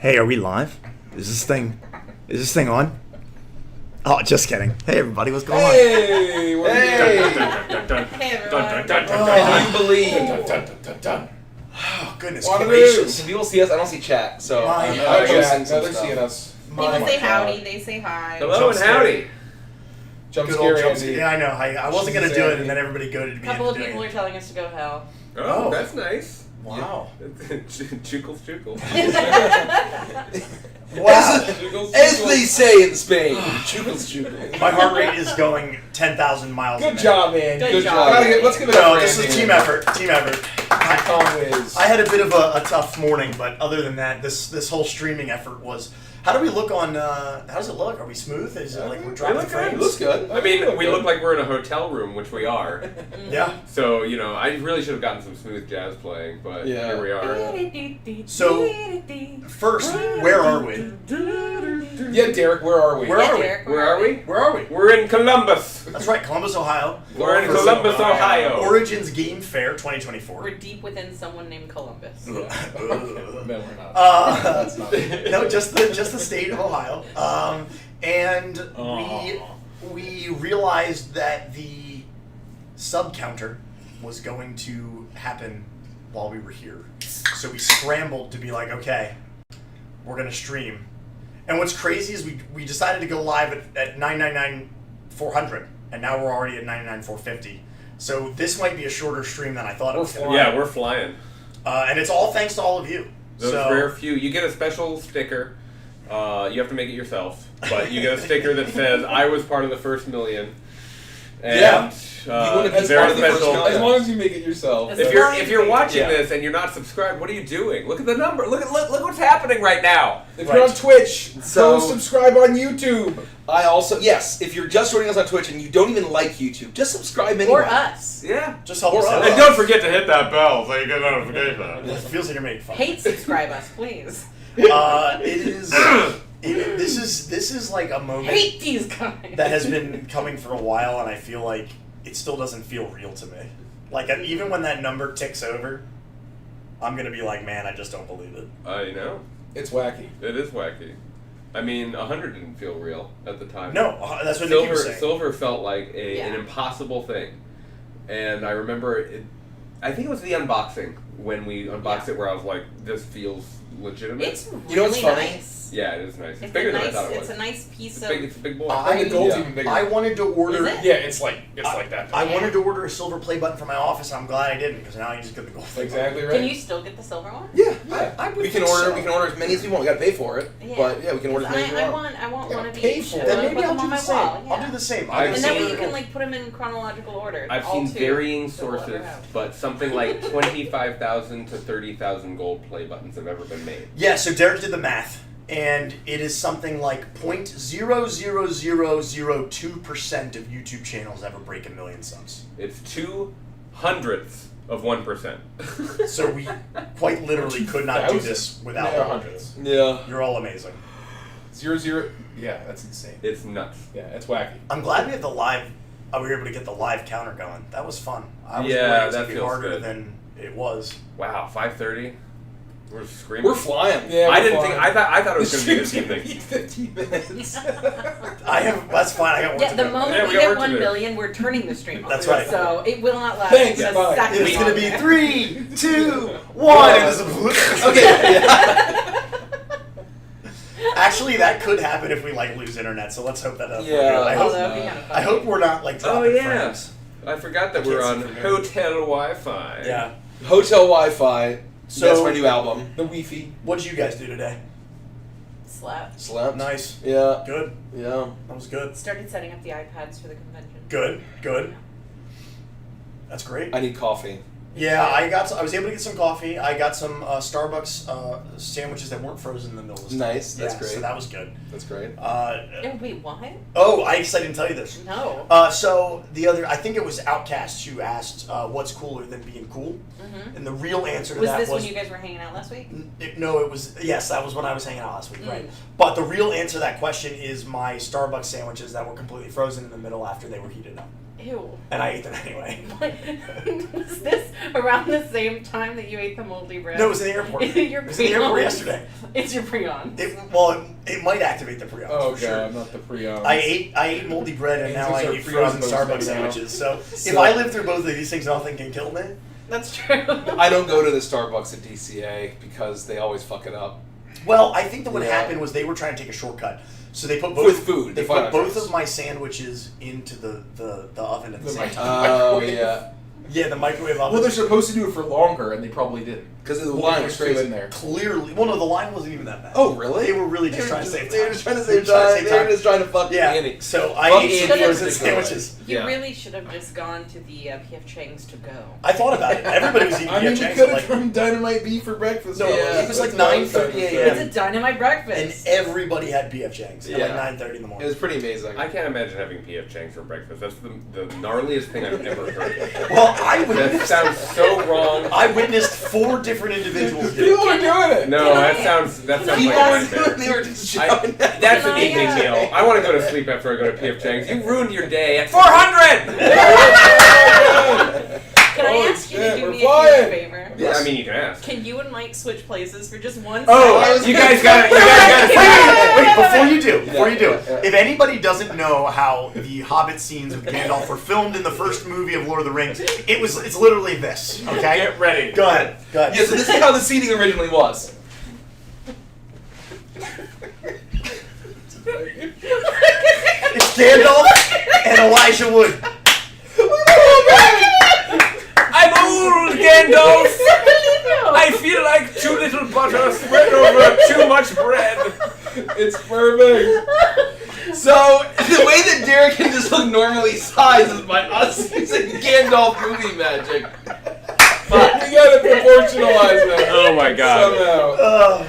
Hey, are we live? Is this thing on? Oh, just kidding. Hey, everybody, what's going on? Hey, Hey, everyone. can you believe? Oh, goodness Can gracious. people see us? I don't see chat, so My I'm God. posting some They're stuff. seeing us. People say howdy, they say hi. Hello Jump and scare. howdy. Jump Good scare old jump Andy. scare. Yeah, I know. I wasn't going to do it, and then everybody goaded me A couple of into people doing are telling us to go hell. Oh, Oh. that's nice. it. Wow. Chuckles, chuckles. Wow. As they say in Spain, chukles, chukles. My heart rate is going 10,000 miles a Good minute. job, man. Good Good job. job. Let's give it No, up for this is Andy. team effort. Team effort. Always. I had a bit of a tough morning, but other than that, this whole streaming effort was. How do we look on? How does it look? Are we smooth? Is it like we're dropping look good. frames? It looks good. I mean, we look like we're in a hotel room, which we are. Yeah. So, I really should have gotten some smooth jazz playing, but Yeah. here we are. So, first, where are we? Yeah, Derek, where are we? Where are we? Derek, Where are we? Where are we? We're in Columbus. That's right, Columbus, Ohio. We're in For Columbus, Ohio. Origins Game Fair 2024. We're deep within someone named Columbus. No, we're not. That's not. no, just the state of Ohio. And we realized that the sub counter was going to happen while we were here. So we scrambled to be like, okay, we're gonna stream. And what's crazy is we decided to go live at 999,400, and now we're already at 999,450. So this might be a shorter stream than I thought it was going to be. Yeah, we're flying. And it's all thanks to all of you. Those so, rare few. You get a special sticker. You have to make it yourself, but you get a sticker that says "I was part of the first million." And, Yeah. You wouldn't have been very part of the first special. million. As long as you make it yourself. As If long as you're you make it- watching Yeah. this and you're not subscribed, what are you doing? Look at the number. Look what's happening right now. If Right. you're on Twitch, So- go subscribe on YouTube. I also, yes, if you're just joining us on Twitch and you don't even like YouTube, just subscribe anyway. Or us. Yeah. just help Or us us. out. And don't forget to hit that bell so you get notifications. It feels like you're making fun. Hate subscribe us, please. It is. This is like a moment Hate these guys. that has been coming for a while, and I feel like it still doesn't feel real to me. Like even when that number ticks over, I'm gonna be like, man, I just don't believe it. I know. It's wacky. It is wacky. I mean, 100 didn't feel real at the time. No, that's what Nikki was saying. Silver felt like an Yeah. impossible thing. And I remember, I think it was the unboxing, when we unboxed it, where I was like, this feels legitimate. It's really You know what's funny? nice. Yeah, it is nice. It's It's bigger a than I nice. thought it It's was. a nice piece of. It's a big boy. And the gold's I- even bigger. I wanted to order. Is it? Yeah, it's like that. I wanted to order a silver play button for my office, and I'm glad I didn't because now I just get the gold. Exactly right. Can you still get the silver one? Yeah, Yeah. I would we can think order. so. We can order as many as we want. We gotta pay for it. Yeah. But yeah, we can order as many as we I want. want Yeah, one of pay each. for it. and Then I maybe put I'll them do on the my same. wall. I'll Yeah. do the same. I've And seen- then we can like put them in chronological order. I've all seen two, varying so we'll sources, order out. but something like 25,000 to 30,000 gold play buttons have ever been made. Yeah, so Derek did the math, and it is something like 0.00002% of YouTube channels ever break 1 million subs. It's 2/100ths of 1%. So we quite literally could not do 2,000? this without Yeah, all of hundreds. you. Yeah. You're all amazing. 0. Yeah, that's insane. It's nuts. Yeah, it's wacky. I'm glad we had the live. We were able to get the live counter going. That was fun. I was Yeah, worried it was that gonna be feels harder good. than it was. Wow, 5:30. We're screaming. We're flying. Yeah, I didn't think. I thought it was going to be this evening. 15 minutes. That's fine. I got work Yeah, to the do. moment Yeah, we we got hit work to 1 do. million, we're turning the stream off. That's right. So it will not last. Thanks, just bye. a second It's going to be longer. 3, 2, 1. And there's a Okay. Yeah. Actually, that could happen if we lose internet. So let's hope that doesn't. Yeah. I Oh, hope, that would be kind of fun. I hope we're not dropping Oh yeah, frames. I forgot that I we're can't on see from here. hotel Wi-Fi. Yeah. Hotel Wi-Fi. So- That's my new album. The Wi-Fi. What did you guys do today? Slept. Slept. Nice. Yeah. Good. Yeah. That was good. Started setting up the iPads for the convention. Good. Good. That's great. I need coffee. Yeah, I was able to get some coffee. I got some Starbucks sandwiches that weren't frozen in the middle of the Nice, that's Yeah, great. So that was good. That's great. Oh, wait, what? I guess I didn't tell you this. No. So I think it was Outcast who asked, "What's cooler than being cool?" Mm-hmm. And the real answer to Was that this was when you guys were hanging out last week? No, it was yes, that was when I was hanging out last week, Mm. right? But the real answer to that question is my Starbucks sandwiches that were completely frozen in the middle after they were heated up. Ew. and I ate them anyway. Was this around the same time that you ate the moldy bread? No, it was in the airport. Your It was in the airport prions? yesterday. It's your prions. It might activate the prions. Oh for sure. god, not the prions. I ate moldy bread and now I These are eat frozen Prions Starbucks now. sandwiches. So if So- I live through both of these things, nothing can kill me. That's true. I don't go to the Starbucks at DCA because they always fuck it up. Well, I think that what Yeah. happened was they were trying to take a shortcut. So they put both With food, They the put final both choice. of my sandwiches into the oven at the same time. Oh yeah. Yeah, the microwave oven. Well, they're supposed to do it for longer, and they probably didn't. Because the Well, line they was were straight in there. Clearly, well, no, the line wasn't even that bad. Oh really? They were really just trying to save time. They were just trying to They were save time. They were time. just trying to fuck Yeah. Annie. So I Fuck ate some Andy in frozen particular. sandwiches. You Yeah. really should have just gone to the P.F. Chang's to go. I thought about it. Everybody was eating I mean, we PF could Chang's. have done dynamite beef for breakfast. No, Yeah. it was like That's what I was 9:30 trying to a.m. say. It's a dynamite And breakfast. everybody had PF Chang's at Yeah. like 9:30 in the It morning. was pretty amazing. I can't imagine having P.F. Chang's for breakfast. That's the gnarliest thing I've ever heard. Well, That sounds so wrong. I witnessed 4 different individuals do People it. are doing it. No, Can that I- sounds can like I a ask- nightmare. They were just That's Can an I, evening meal. I want to go to sleep after I go to P.F. Chang's. You ruined your day at 400! Can I Holy ask you to shit, do we're me a flying. huge favor? Yes. I mean, you can ask. Can you and Mike switch places for just one Oh, second? you guys got it. Wait, before you do, yeah. if anybody doesn't know how the Hobbit scenes with Gandalf were filmed in the first movie of Lord of the Rings, it's literally this, okay? Get ready. Go ahead. Yeah, so this is how the seating originally was. It's Gandalf and Elijah Wood. I'm old, Gandalf. I feel like too little butter spread over too much bread. It's perfect. So the way that Derek can just look normally sized is by us using Gandalf movie magic. We gotta proportionalize that. Oh my god. Somehow.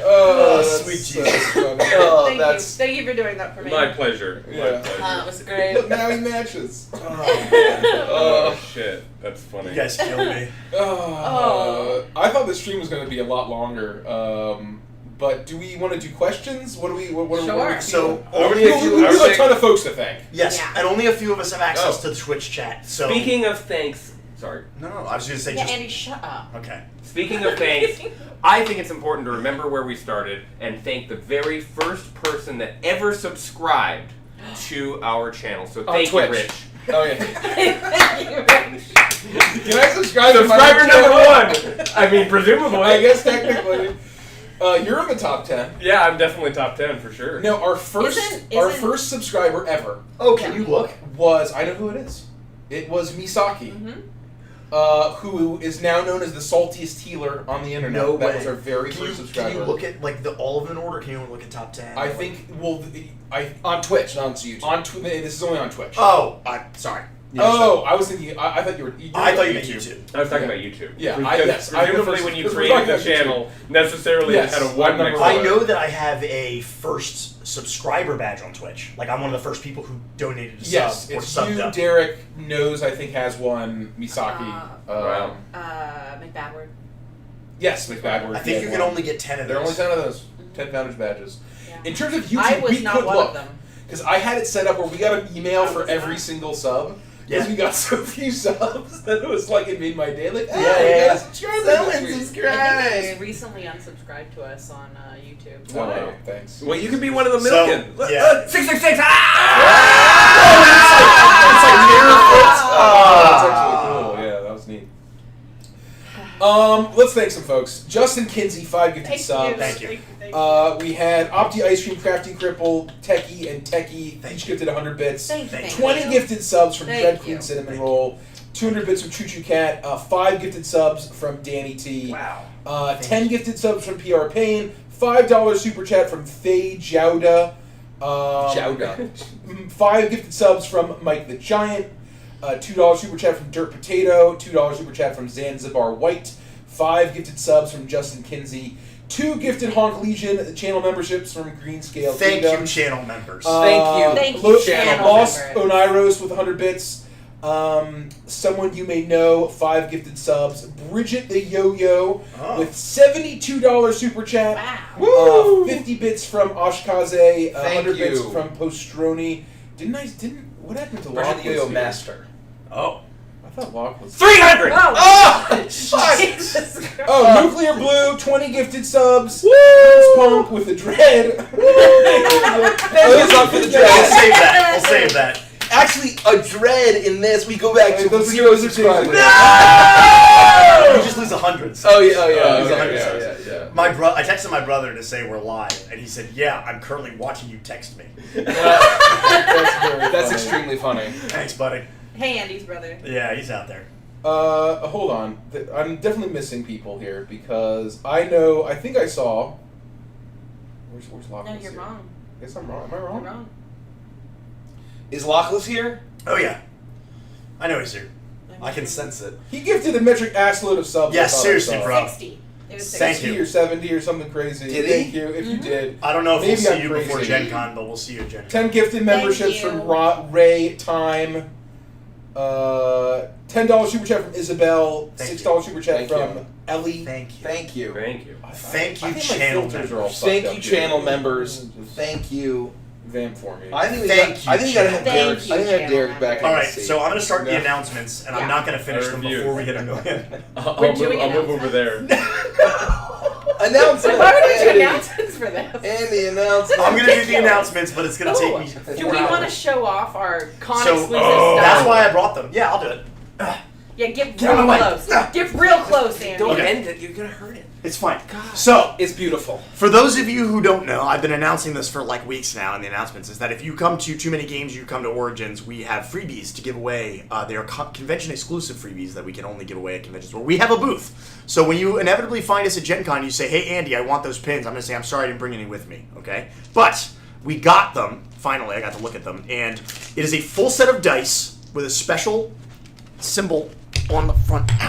Oh, that's sweet so Jesus. funny. Oh, Thank you. that's Thank you for doing that for me. My pleasure. My Yeah. pleasure. It was great. Look, now he matches. Oh shit. That's funny. You guys killed me. I thought the stream was going to be a lot longer. But do we want to do questions? What are we Sure. So I would only a think few we I would have a think- ton of folks to thank. yes, Yeah. and only a few of us have access Oh. to the Twitch chat. So Speaking of thanks, sorry. no, I was going to say Yeah, just Andy, shut up. okay. Speaking of thanks, I think it's important to remember where we started and thank the very first person that ever subscribed to our channel. So On thank you, Twitch. Rich. Oh yeah. Thank you, Rich. Can I subscribe to my Subscriber own number channel? 1. I mean, presumably. I guess technically. You're in the top 10. Yeah, I'm definitely top 10 for sure. No, our first Isn't- first subscriber ever Oh, can you look? was, I know who it is. It was Misaki, who is now known as the saltiest healer on the internet. No that way. was our very Can first you subscriber. look at like all of them in order? Can you only look at top 10? I Like- think, well, I on Twitch, not on YouTube. on this is only on Twitch. Oh, I'm sorry. Oh, I was thinking. I thought you were. I thought you meant YouTube. I was talking about YouTube. Yeah, Because yes, I presumably remember- when you because we're created the talking about channel, necessarily Yes, it had a I'm 1 number next one. to I it. know that I have a first subscriber badge on Twitch. Like I'm one of the first people who donated to Yes, sub or it's subbed you. up. Derek knows. I think has one. Misaki. Wow. McBadward. Yes, McBadward. I think you can only get 10 of There are only those. 10 of those. 10 founders badges. Yeah. In terms of YouTube, I was we not could one look of them. because I had it set up where we got an email I for was every not. single sub. Because Yeah. we got so few subs that it was like it made my day. Like, oh, Yeah, we yeah, got yeah. a subscriber Someone this week. subscribe. I think he was recently unsubscribed to us on YouTube. Oh, Wow. thanks. Well, you could be one of the So, million. yeah. 666! It's like mirror fits. Ah. That's actually cool. Yeah, that was neat. Let's thank some folks. Justin Kinsey, 5 gifted Thank subs. you. Thank you. Thank you. We had Opti Ice Cream, Crafty Cripple, Techie, and Techie. Thank Each you. gifted 100 bits. Thank you. Thank 20 you. gifted subs from Thank Dread you. Queen Cinnamon Thank Roll. 200 bits from Choo Choo Cat. 5 gifted subs from Danny T. Wow. 10 gifted subs from PR Payne. $5 super chat from Faye Jowda. Jowda. 5 gifted subs from Mike the Giant. $2 super chat from Dirt Potato. $2 super chat from Zanzibar White. 5 gifted subs from Justin Kinsey. 2 gifted Honk Legion channel memberships from Greenscale Thank Kingdom. you, channel members. Thank you. Thank you, channel Lost members. Oniros with 100 bits. Someone you may know, 5 gifted subs. Bridget the Yo-Yo Oh. with $72 super chat. Wow. Woo! 50 bits from Oshkaze. Thank 100 bits you. from Postroni. What happened to Version Locke? of the Yo-Yo Master. Oh. I thought Locke was. 300! Oh! Jesus Christ. Oh, Nuclear Blue, 20 gifted subs. Woo! Prince Punk with the dread. Thank you up for the We'll dread. save that. We'll save that. Actually, a dread in this, we go back to Those are 0 subscribers. subscribers. You just lose hundreds. Oh, yeah, yeah. I texted my brother to say we're live, and he said, "Yeah, I'm currently watching you text me." That's extremely funny. Thanks, buddy. Hey, Andy's brother. Yeah, he's out there. Hold on. I'm definitely missing people here because I think I saw. Where's Locke? No, you're wrong. Guess I'm wrong. Am I wrong? You're wrong. Is Lockless here? Oh yeah, I know he's here. I can sense it. He gifted a metric assload of subs. Yeah, I thought I seriously, saw. bro. 60. It was 60. Thank 60 you. or 70 or something crazy. Did he? Thank you if you did. I don't know if Maybe we'll see I'm you before crazy. Gen Con, but we'll see you at Gen Con. 10 gifted memberships you. from Ray Time. $10 super chat from Isabel. Thank $6 super chat Thank from you. Ellie. Thank you. Thank you. Thank you. Thank you, I think channel my filters are all members. fucked Thank up you, here. channel members. Just Thank you. Vamp for me. I think we Thank got, you, I think we gotta have Thank Derek. you, I think I have channel Derek back. All in right, the seat. so I'm going to start the Yeah. announcements, and I'm Yeah. not going to finish them Review. before we hit a million. We're doing I'll move over there. Announcement. Why would we do announcements for this? And the announcement. I'm going to do the Ridiculous. announcements, but it's going to take me Oh, 4 do we hours. want to show off our con So, exclusive stuff? that's why I brought them. Yeah, I'll do it. Yeah, get Get out real of my way. close. Get real close, Andy. Don't Okay. bend it. You're gonna hurt it. It's fine. So, It's beautiful. for those of you who don't know, I've been announcing this for like weeks now in the announcements, is that if you come to too many games, you come to Origins, we have freebies to give away. They are convention-exclusive freebies that we can only give away at conventions where we have a booth. So when you inevitably find us at Gen Con, you say, "Hey, Andy, I want those pins." I'm going to say, "I'm sorry I didn't bring any with me," okay? But we got them. Finally, I got to look at them. And it is a full set of dice with a special symbol on the front. Ow.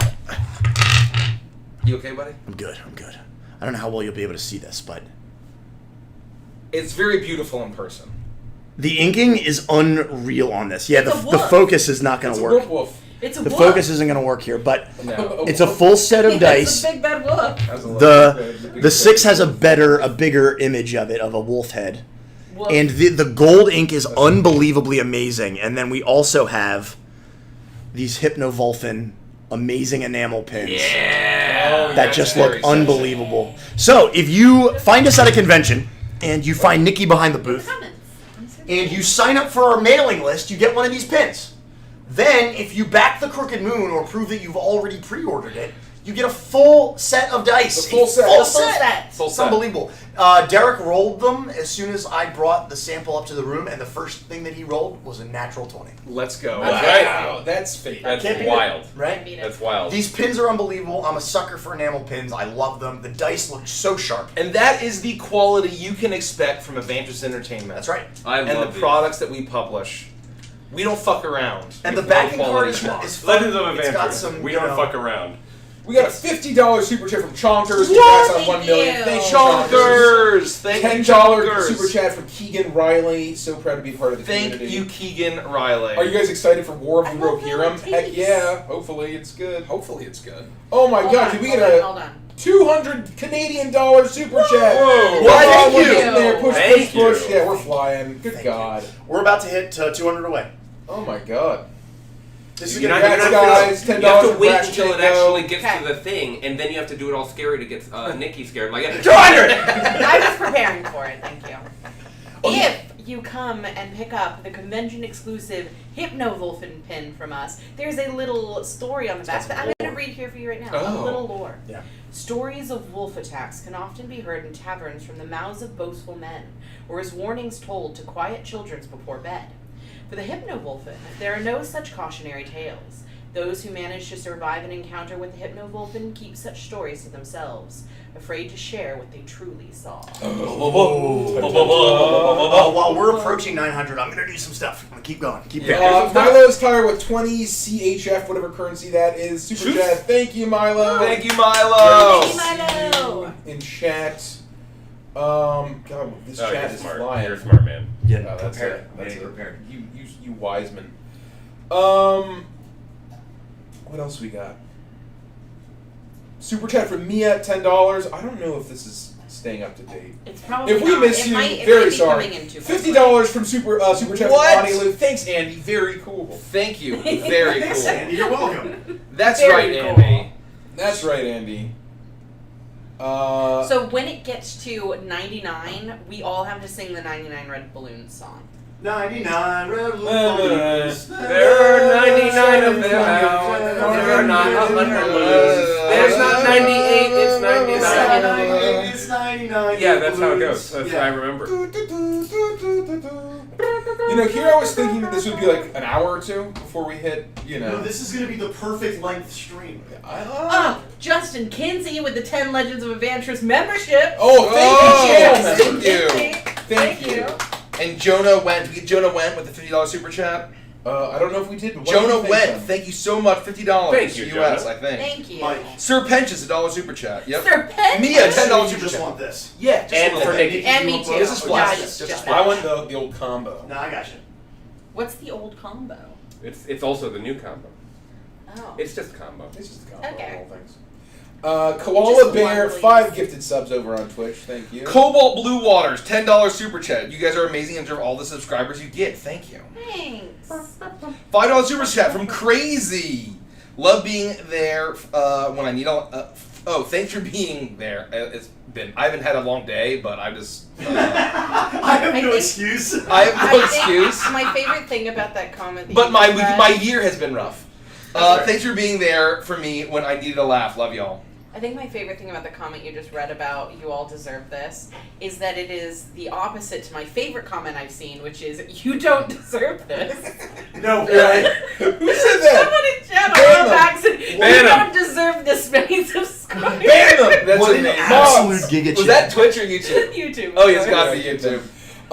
You okay, buddy? I'm good. I'm good. I don't know how well you'll be able to see this, but It's very beautiful in person. the inking is unreal on this. Yeah, It's a the wolf. focus is not going It's to a work. wolf. It's a The wolf. focus isn't going to work here, but No. it's a full set of dice. It's a big bad wolf. The 6 has a bigger image of it, of a wolf head. Wolf. And the gold ink is unbelievably amazing. And then we also have these Hypnovolphin amazing enamel pins. Oh, That just look unbelievable. So, if you find us at a convention and you find Nikki behind the booth Comments. and you sign up for our mailing list, you get one of these pins. Then, if you back the Crooked Moon or prove that you've already pre-ordered it, you get a full set of dice. The full A set. Full The full set. set. Full It's set. unbelievable. Derek rolled them as soon as I brought the sample up to the room, and the first thing that he rolled was a natural 20. Let's go. Wow, that's fate. That's Can't beat wild. Right? Beat it. That's wild. These pins are unbelievable. I'm a sucker for enamel pins. I love them. The dice look so sharp. And that is the quality you can expect from Advantage Entertainment. That's right. I And the love these. products that we publish. We don't fuck around. And the with backing low card quality is schmuck. fun. Legends of It's got Adventure. some, We you don't know, fuck around. We got a $50 super chat from Chonkers. What? Congrats on 1 million. Thank Thank you. you, Chonkers. Chonkers! Thank you, $10 Chonkers. super chat from Keegan Riley. So proud to be part of the Thank community. you, Keegan Riley. Are you guys excited for War of I the love Rohirrim? that Heck taste. yeah. Hopefully it's good. Hopefully it's good. Oh my god, did we get a Hold on. 200 Canadian dollar super chat? Whoa. Why, Come on, thank we're you. getting there. Push, Thank push, push. you. Yeah, we're flying. Good Thank god. We're about to hit 200 away. Oh my god. This is You're going not- to Congrats, you're not- guys. $10 You have to for wait Brash until it Tango. actually gets Okay. to the thing, and then you have to do it all scary to get Nikki scared. Like 200. I was preparing for it, thank you. Oh, yeah. If you come and pick up the convention exclusive Hypnovolphin pin from us, there's a little story on the back that I'm going to read here for you right now. Oh. A little lore. Yeah. Stories of wolf attacks can often be heard in taverns from the mouths of boastful men, or as warnings told to quiet children before bed. For the Hypnovolphin, there are no such cautionary tales. Those who manage to survive an encounter with the Hypnovolphin keep such stories to themselves, afraid to share what they truly saw. While we're approaching 900, I'm going to do some stuff. I'm going to keep going. Keep going. Milo's Tire with 20 CHF, whatever currency that is. Super Shoot. chat. Thank you, Milo. Thank you, Milo! Thank you, Milo! In chat. God, this Oh, chat you're is smart. flying. You're a smart man. Yeah, Oh, that's prepared. it. That's Yeah, it. prepared. You wise man. What else we got? Super chat from Mia, $10. I don't know if this is staying up to date. It's probably If we not. miss it you, might, it very might be sorry. coming in too $50 from super chat What? from Bonnie Lou. Thanks, Andy. Very cool. Thank you. Very Thanks, cool. Andy. You're welcome. That's Very right, cool. Andy. That's right, Andy. So when it gets to 99, we all have to sing the 99 Red Balloons song. 99 red balloons. There are 99 of them out. There are not 100 balloons. There's not 98, it's 99. It's 99. Yeah, that's how it balloons. goes. That's Yeah. what I remember. You know, here I was thinking that this would be like an hour or two before we hit, you know. No, this is going to be the perfect length stream. Oh, Justin Kinsey with the 10 Legends of Evantress membership. Oh, thank you, thank gentlemen. you. Thank you. And Jonah went. Did we get Jonah went with the $50 super chat? I don't know if we did, but what Jonah do you think, went. son? Thank you so much. $50. Thank you, US, Jonah. I think. Thank you. Mike. Sir Pench is $1 super chat. Yep. Sir Penn? Mia, So $10 you super just chat. want this. Yeah, just And a little for bit. Nikki. And me too. This is splash. Yeah, just Just that. I want the old combo. No, I got you. What's the old combo? It's also the new combo. Oh. It's just combo. It's just the combo Okay. of all things. Koala Just Bear, one, please. 5 gifted subs over on Twitch. Thank you. Cobalt Blue Waters, $10 super chat. You guys are amazing and deserve all the subscribers you get. Thank you. Thanks. $5 super chat from Crazy. Love being there when I need a. Oh, thanks for being there. I haven't had a long day, but I just. I have I no think- excuse. I have no I think excuse. My favorite thing about that comment that But you my just read- my year has been rough. That's right. Thanks for being there for me when I needed a laugh. Love y'all. I think my favorite thing about the comment you just read about you all deserve this is that it is the opposite to my favorite comment I've seen, which is you don't deserve this. No Yeah. way. Who said that? Someone in chat Ban on them. back said you Ban don't deserve this many subscribers. Ban them! That's What an amazing. absolute Mods. giga Was that Twitch or YouTube? YouTube. Oh, it's of got to course. be YouTube.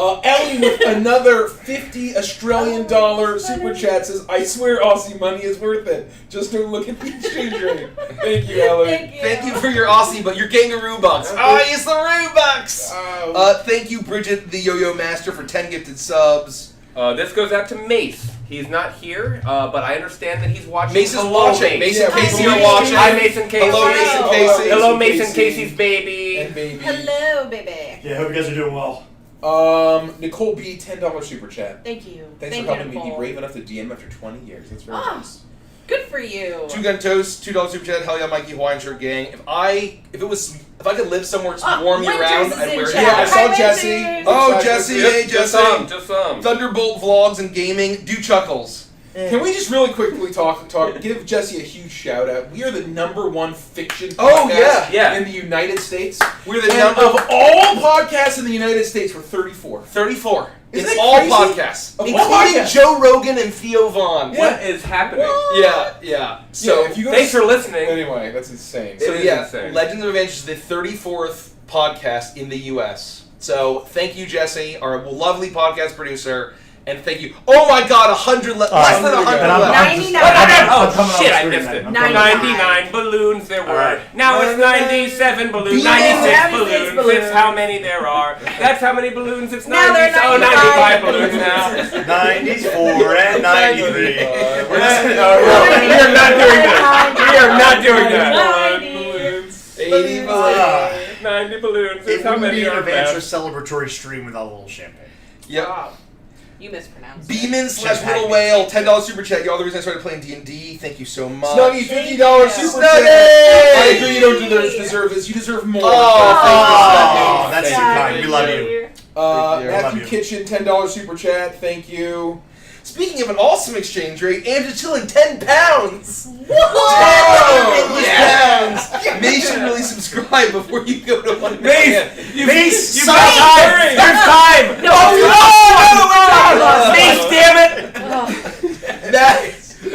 Ellie with another $50 Australian super chat says, I swear Aussie money is worth it. Just don't look at the exchange rate. Thank you, Ellie. Thank you. Thank you for your Aussie, but your kangaroo bucks. Oh, it's the Roo bucks. Thank you, Bridget, the Yo-Yo Master, for 10 gifted subs. This goes out to Mace. He's not here, but I understand that he's watching. Mace is Hello, watching. Mace Yeah, and Casey Mace. are watching. Hi, Mason Casey. Hello, Mason Casey. Hello, Mason Casey's baby. And baby. Hello, baby. Yeah, hope you guys are doing well. Nicole B, $10 super chat. Thank you. Thanks Thank for you, helping me be Nicole. brave enough to DM after 20 years. That's very Ah. nice. Good for you. Two Gun Toast, $2 super chat. Hell yeah, Mikey Hawaiian shirt gang. If I could live somewhere warm year Winters round, is I'd in wear it. chat. Yeah, I saw Hi, Jesse. Winters. Oh, Jesse, hey, Just Jesse. some, just some. Thunderbolt vlogs and gaming. Do chuckles. Can we just really quickly give Jesse a huge shout out? We are the #1 fiction podcast Oh, yeah. in the United States. We're the And number of all podcasts in the United States, we're 34. 34 in Isn't it all crazy? podcasts, Of all including podcasts. Joe Rogan and Theo Vaughn. Yeah. What is happening? Yeah. So So if you go Thanks to, for listening. anyway, that's insane. So It is yeah, insane. Legends of Adventures is the 34th podcast in the U.S. So thank you, Jesse, our lovely podcast producer, and thank you. Oh my God, 100 less than 100 And I'm left. just- 99. I'm coming Shit, on I screen, missed man. it. I'm 99. 99 balloons there were. Alright. Now it's 97 balloons. Yeah. 96 96 balloons. It's how many there are. That's how many balloons. It's Now 90. they're Oh, 95 balloons 95. now. 94 and 93. We're just- We are not doing that. We are not doing that. 80 Ah. 90 balloons. It It's how wouldn't many be an are Adventure left. celebratory stream without a little champagne. Yep. Wow. You mispronounced it. Beeman / Little Whale, $10 super chat. Y'all, the reason I started playing D&D. Thank you so much. Snuggy, $50 Thank you. super chat. Snuggy! I agree you don't deserve this. You deserve more. Oh, that's too kind. We love you. Thank you. Matthew Love you. Kitchen, $10 super chat. Thank you. Speaking of an awesome exchange rate, Andrew's chilling 10 pounds. Whoa! 10 English pounds. May should really subscribe before you go to 1 million. Mace, You've suck got time. it. There's time. No, Mace, damn it.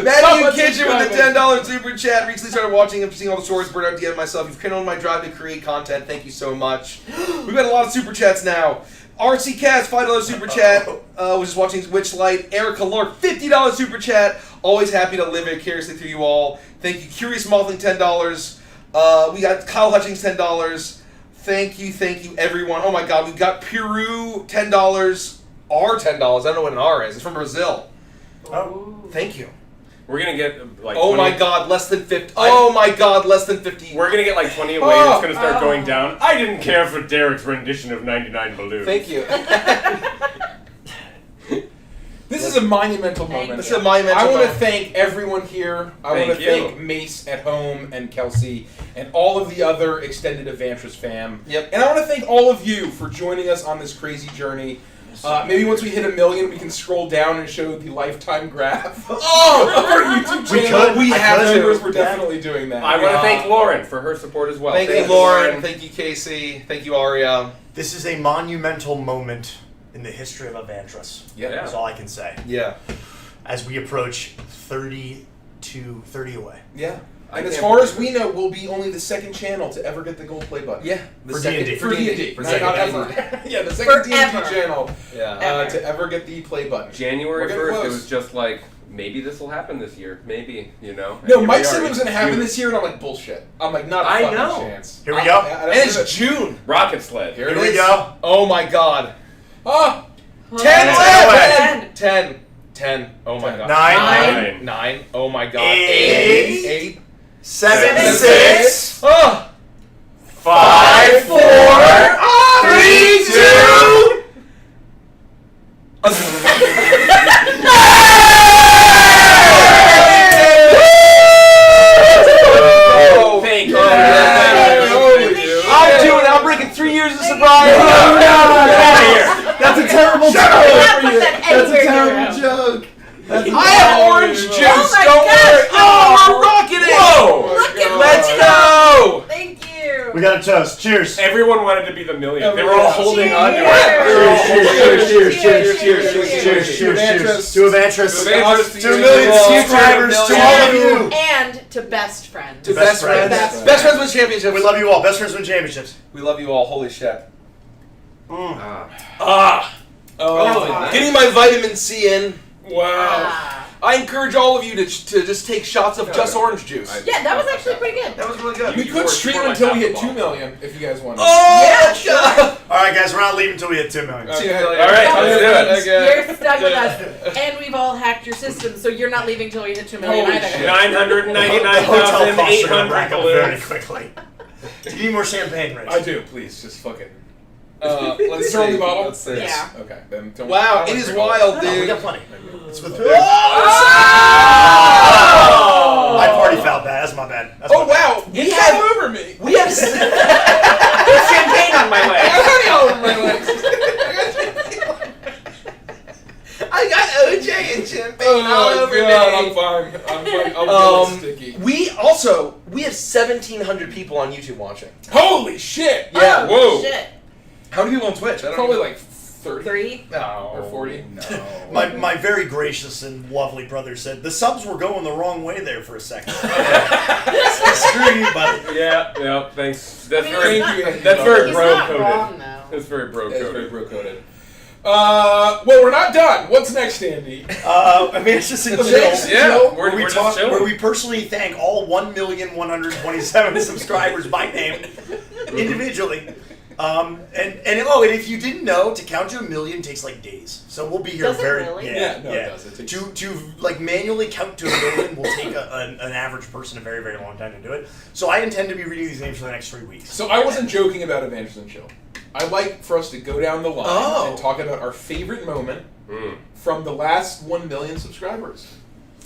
Matthew much Kitchen with the subscribing. $10 super chat. Recently started watching and seeing all the stories, burned out DM myself. You've kindled my drive to create content. Thank you so much. We've got a lot of super chats now. RC Cats, $5 super chat. Was just watching Witchlight. Erica Lork, $50 super chat. Always happy to live vicariously through you all. Thank you. Curious Mothling, $10. We got Kyle Hutchings, $10. Thank you, everyone. Oh my God, we've got Peru, $10. R $10. I don't know what an R is. It's from Brazil. Oh. Thank you. We're gonna get like. Oh 20, my God, less than 50. Oh my God, less than 50. We're gonna get like 20 away. Oh. It's gonna start going down. I didn't care for Derek's rendition of 99 Balloons. Thank you. This is a monumental moment. This is a monumental I want to moment. thank everyone here. I want to Thank you. thank Mace at home and Kelsey and all of the other extended Evantris fam. Yep. And I want to thank all of you for joining us on this crazy journey. Maybe once we hit 1 million, we can scroll down and show the lifetime graph. Oh! of our YouTube We channel. could. We I have could. members. We're Yeah. definitely doing that. I want to thank Lauren for her support as well. Thank you, Lauren. Thank you, Casey. Thank you, Aria. This is a monumental moment in the history of Evantris. Yeah. Yeah. That's all I can say. Yeah. As we approach 30 away. Yeah. I And as can't far as believe we know, we'll be only the second channel to ever get the gold play button. Yeah. The For second D&D. For D&D. For Not second ever. D&D. Yeah, the second D&D Forever. channel Yeah. Ever. to ever get the play button. January We're getting 1st, it close. was just like, maybe this will happen this year. Maybe, you know? And No, here Mike we said are. it was going to happen June. this year, and I'm like, bullshit. I'm like, not a I fucking know. chance. Here we go. Yeah, And it's June. Rocket sled. Here Here it we is. go. Oh my God. Ah! 10 left. 10. 10. Oh my God. 9, 9. Oh my God. 8, 8. 7, 6. 6, Oh. 5, 4, 3, 2. Oh, Thank you. I'm breaking 3 years of sobriety. Get out of here. That's a terrible Not joke. put that That's a anywhere near terrible him. joke. That's a I have terrible orange joke. juice. Oh my Don't gosh, worry. Oh, we're rocking it. Whoa! Look at Let's that. go. Thank you. We got a toast. Cheers. Everyone wanted to be the million. They were all Cheers. holding on to Cheers. it. Cheers, cheers, cheers, cheers, Cheers. cheers, cheers, cheers. To Evantris. To Evantris. To 1 million Future subscribers. To million. all of you. And to best friend. To Best best friends. friends. Best friends win championships. We love you all. Best friends win championships. We love you all. Holy shit. Ah. Ah. Oh. Getting my vitamin C in. Wow. Ah. I encourage all of you to just take shots of just orange juice. Yeah, that was actually pretty good. That was really good. We You could were- stream you were like until we half hit the 2 ball. million, if you guys want. Oh, Yeah, let's go. All right, guys, we're not leaving until we hit 2 million. See you All later. right, let's do it. You're stuck with us. And we've all hacked your system, so you're not leaving till we hit 2 million Holy either. shit. The hotel costs are going to rack 999,800 up very balloons. quickly. Do you need more champagne, Rich? I do, please. Just fucking. Let's throw see. the bottle? Let's see. Yeah. Okay, then don't. Wow, I it don't is drink all wild, No, we dude. got plenty. It's with Oh! I party fouled that. That's my bad. That's Oh my bad. wow! We It's have- all over me. We have There's champagne on my I leg. got honey all over my legs. I got OJ and champagne all Oh over god, I'm me. fine. I'm fine. I'm feeling sticky. We have 1,700 people on YouTube watching. Holy shit! Yeah. Oh, Whoa. shit. How many people on Twitch? I don't Probably know. like 30. 3? No. Or 40. No. My very gracious and lovely brother said the subs were going the wrong way there for a second. Screw you, buddy. Yeah, thanks. That's I mean, very, it's not- that's very He's bro not coded. wrong, though. That's very bro That is very coded. bro coded. Well, we're not done. What's next, Andy? I mean, it's just a Okay. chill. Yeah, Where we're we just talk, chilling. where we personally thank all 1,127 subscribers by name, individually. And if you didn't know, to count to 1 million takes like days. So we'll be here Does it very really? Yeah, no, it does. It takes- To like manually count to 1 million will take an average person a very, very long time to do it. So I intend to be reading these names for the next 3 weeks. So I wasn't joking about Avengers and Chill. I'd like for us to go down the line Oh. and talk about our favorite moment Mm. from the last 1 million subscribers.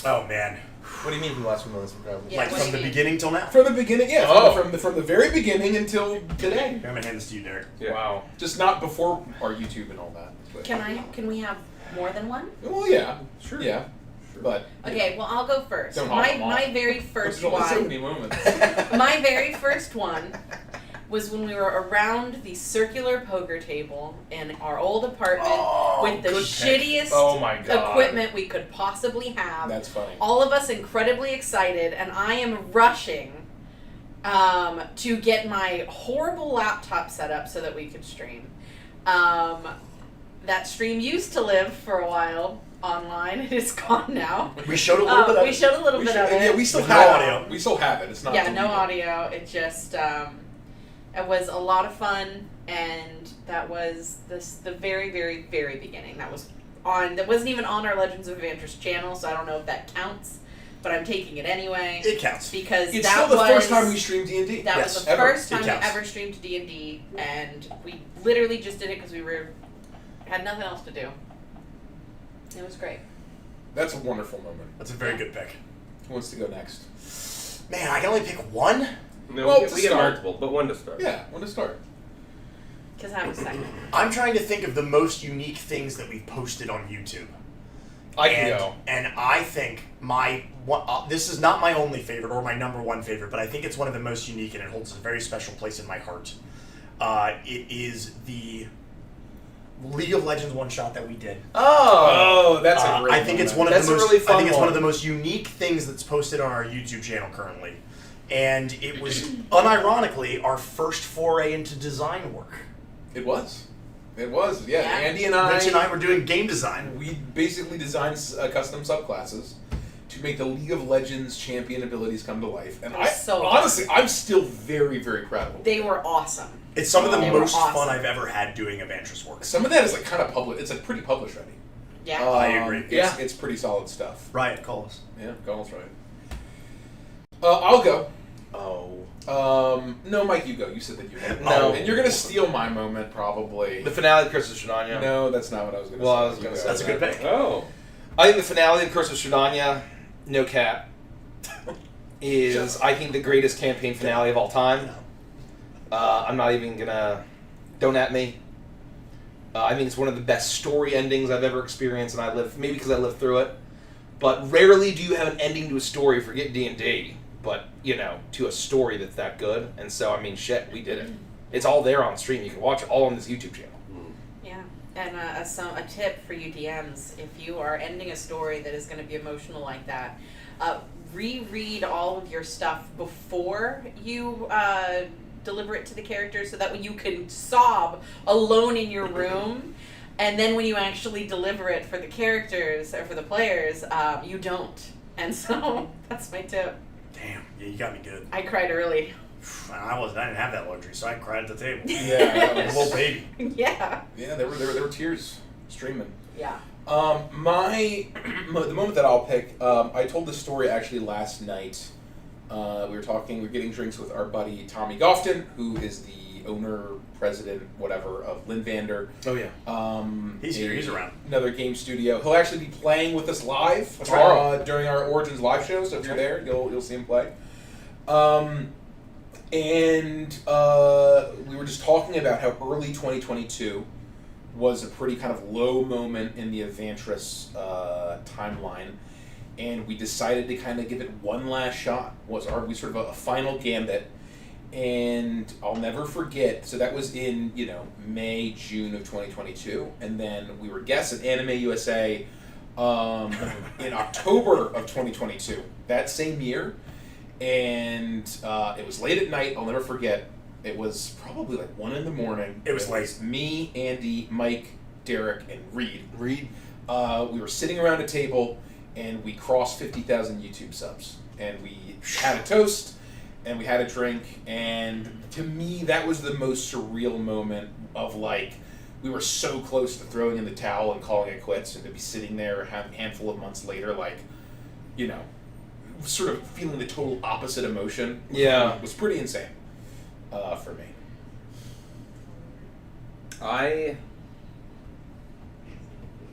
Oh man, What do you mean from the last 1 million subscribers? Yeah, like what do from you the mean? beginning till now. From the beginning, yeah. Oh. From the very beginning until today. I'm gonna hand this to you, Derek. Yeah. Wow. Just not before our YouTube and all that. But- Can we have more than one? Well, yeah. Sure. Yeah. But. Okay, well I'll go first. Don't hop My them all. my very first There's only so one. many moments. My very first one was when we were around the circular poker table in our old apartment Oh, with the good pick. shittiest Oh my god. equipment we could possibly have. That's funny. All of us incredibly excited, and I am rushing to get my horrible laptop set up so that we could stream. That stream used to live for a while online. It is gone now. We showed a little bit of We showed a little bit of it. Yeah, we still With no have audio. it. We still have it. It's not. Yeah, no deleted. audio. It just it was a lot of fun, and that was the very, very, very beginning. That wasn't even on our Legends of Evantris channel, so I don't know if that counts. but I'm taking it anyway. It counts. Because It's that still the was first time we streamed D&D. That Yes, was the ever. first It time we counts. ever streamed D&D, and we literally just did it because we had nothing else to do. It was great. That's a wonderful moment. That's a very good pick. Who wants to go next? Man, I can only pick one? No, Well, we to get start. multiple, but one to start. Yeah, when to start? Because I was second. I'm trying to think of the most unique things that we've posted on YouTube. I can and, go. And I think this is not my only favorite or my number one favorite, but I think it's one of the most unique and it holds a very special place in my heart. It is the League of Legends one shot that we did. Oh, that's a great I think it's moment. one of That's the most. a really fun I think it's one one. of the most unique things that's posted on our YouTube channel currently, and it was unironically our first foray into design work. It was. It was, yeah. Yeah. Andy and Rich and I were doing game design. we basically designed custom subclasses to make the League of Legends champion abilities come to life. And It was I so honestly, I'm still very, very proud of it. They were awesome. It's some of the They were most fun awesome. I've ever had doing Evantress work. Some of that is like kind of public. It's like pretty publish ready. Yeah. I agree. It's pretty solid stuff. Riot, call us. Yeah, Gaul's right. I'll go. Oh. No, Mike, you go. You said that you had. No. And you're gonna steal my moment probably. The finale of Curse of Shadanya. No, that's not what I was gonna Well, say. I was You gonna go. say That's a good pick. Oh. I think the finale of Curse of Shadanya, no cap, is I think the greatest campaign finale of all time. I'm not even gonna. Don't at me. I think it's one of the best story endings I've ever experienced, and maybe because I lived through it. But rarely do you have an ending to a story. Forget D&D, but to a story that's that good. And so, I mean, shit, we did it. It's all there on stream. You can watch it all on this YouTube channel. Yeah. And a tip for you DMs, if you are ending a story that is going to be emotional like that, reread all of your stuff before you deliver it to the characters so that way you can sob alone in your room. And then when you actually deliver it for the characters or for the players, you don't. And so that's my tip. Damn. Yeah, you got me good. I cried early. I didn't have that luxury, so I cried at the table. Yeah, that A was- little baby. Yeah. Yeah, there were tears streaming. Yeah. The moment that I'll pick, I told this story actually last night. We were getting drinks with our buddy Tommy Gofton, who is the owner, president, whatever, of Linvander. Oh, yeah. He's here, he's around. Another game studio. He'll actually be playing with us live That's right. during our Origins live show, so if you're there, you'll see him play. And we were just talking about how early 2022 was a pretty kind of low moment in the Evantress timeline, and we decided to kind of give it one last shot. We sort of a final gambit, and I'll never forget. So that was in May, June of 2022, and then we were guests at Anime USA in October of 2022. That same year. And it was late at night. I'll never forget. It was probably like 1 a.m. It was late. Me, Andy, Mike, Derek, and Reed. Reed. We were sitting around a table, and we crossed 50,000 YouTube subs. And we had a toast, and we had a drink. And to me, that was the most surreal moment of we were so close to throwing in the towel and calling it quits, and to be sitting there a handful of months later, sort of feeling the total opposite emotion. Yeah. Was pretty insane for me. I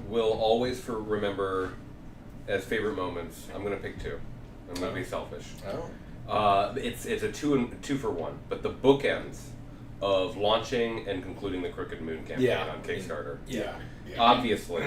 will always remember as favorite moments. I'm gonna pick two. I'm gonna be selfish. Oh. It's a two for one, but the bookends of launching and concluding the Crooked Moon campaign Yeah. on Kickstarter. Yeah. Obviously.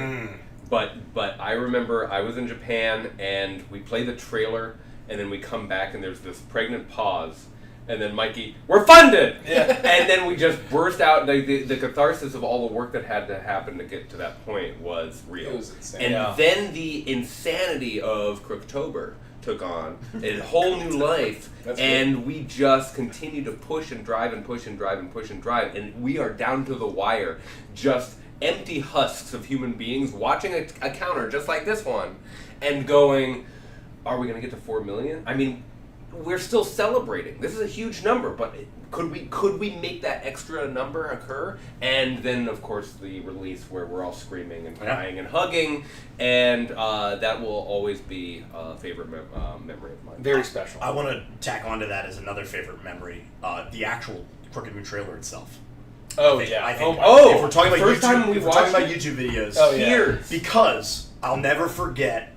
But I remember I was in Japan and we play the trailer and then we come back and there's this pregnant pause and then Mikey, we're funded! Yeah. And then we just burst out. The catharsis of all the work that had to happen to get to that point was real. It was insane. And Yeah. then the insanity of Crooktober took on a whole new life, That's and we just continue to push and drive and push and drive and push and drive, and we are down to the wire, just empty husks of human beings watching a counter just like this one, and going, are we going to get to 4 million? I mean, we're still celebrating. This is a huge number, but could we make that extra number occur? And then, of course, the release where we're all screaming and crying and hugging, and that will always be a favorite memory of mine. Very special. I want to tack onto that as another favorite memory, the actual Crooked Moon trailer itself. Oh, I think, yeah. I think, Oh, if we're talking about first YouTube, time we if we're talking watched about YouTube videos, Oh, yeah. Tears. because I'll never forget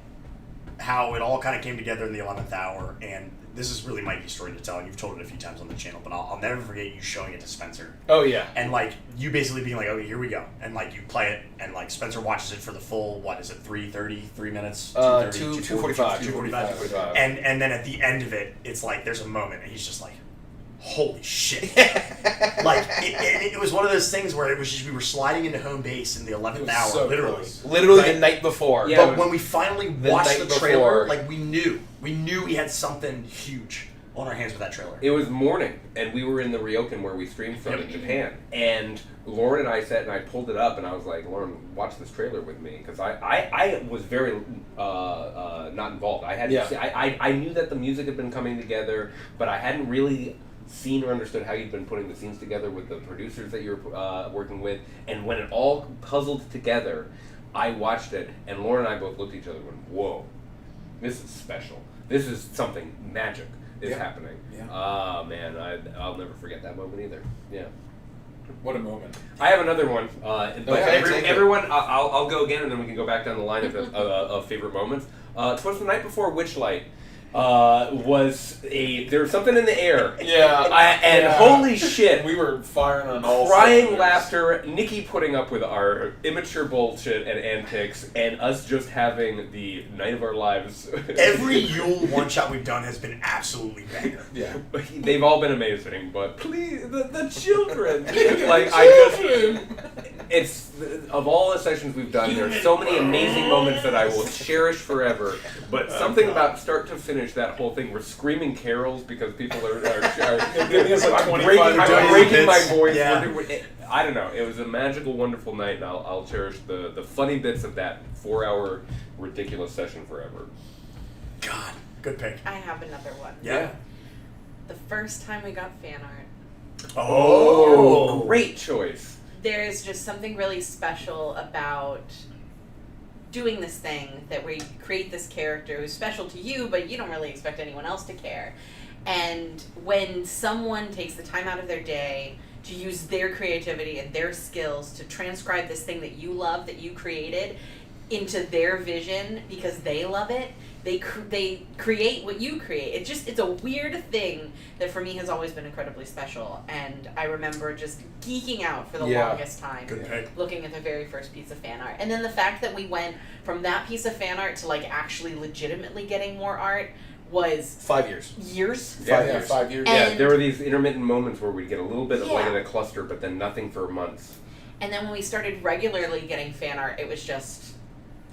how it all kind of came together in the 11th hour, and this is really Mikey's story to tell, and you've told it a few times on the channel, but I'll never forget you showing it to Spencer. Oh, yeah. And, like, you basically being like, okay, here we go. And, like, you play it, and, like, Spencer watches it for the full, 3:30, 3 minutes? 2:45. 2:45. And then at the end of it, it's like, there's a moment, and he's just like, holy shit. Like, it was one of those things where it was just, we were sliding into home base in the 11th hour, so literally. close. Literally Right. the night before. Yeah. But when we finally The watched night the trailer, before. like, we knew we had something huge on our hands with that trailer. It was morning, and we were in the Ryokan where we streamed from in Japan. And Lauren and I sat and I pulled it up, and I was like, Lauren, watch this trailer with me. Because I was very not involved. I hadn't. Yeah. I knew that the music had been coming together, but I hadn't really seen or understood how you'd been putting the scenes together with the producers that you were working with. And when it all puzzled together, I watched it, and Lauren and I both looked at each other and went, whoa, this is special. This is something magic is happening. Yeah. Ah, man, I'll never forget that moment either. Yeah. What a moment. I have another one, but Okay, take it. everyone, I'll go again, and then we can go back down the line of favorite moments. Twas the night before Witchlight. There was something in the air. Yeah. Holy shit. We were firing on all Crying cylinders. laughter, Nikki putting up with our immature bullshit and antics, and us just having the night of our lives. Every Yule one-shot we've done has been absolutely banger. Yeah. They've all been amazing, but please, the children. Like, I just, it's, of all the sessions we've done, there's so many amazing moments that I will cherish forever, but something about start to finish, that whole thing, we're screaming carols because people are Giving us like 25 I'm breaking my bits. voice. Yeah. I don't know. It was a magical, wonderful night, and I'll cherish the funny bits of that 4-hour ridiculous session forever. God, good pick. I have another one. Yeah. The first time we got fan art. Oh, Great choice. There's just something really special about doing this thing that where you create this character who's special to you, but you don't really expect anyone else to care. And when someone takes the time out of their day to use their creativity and their skills to transcribe this thing that you love, that you created, into their vision because they love it, they create what you create. It's a weird thing that for me has always been incredibly special, and I remember just geeking out for the longest time good pick. looking at the very first piece of fan art. And then the fact that we went from that piece of fan art to like actually legitimately getting more art was 5 years. years. 5 years. And- Yeah, there were these intermittent moments where we'd get a little bit of light in Yeah. a cluster, but then nothing for months. And then when we started regularly getting fan art, it was just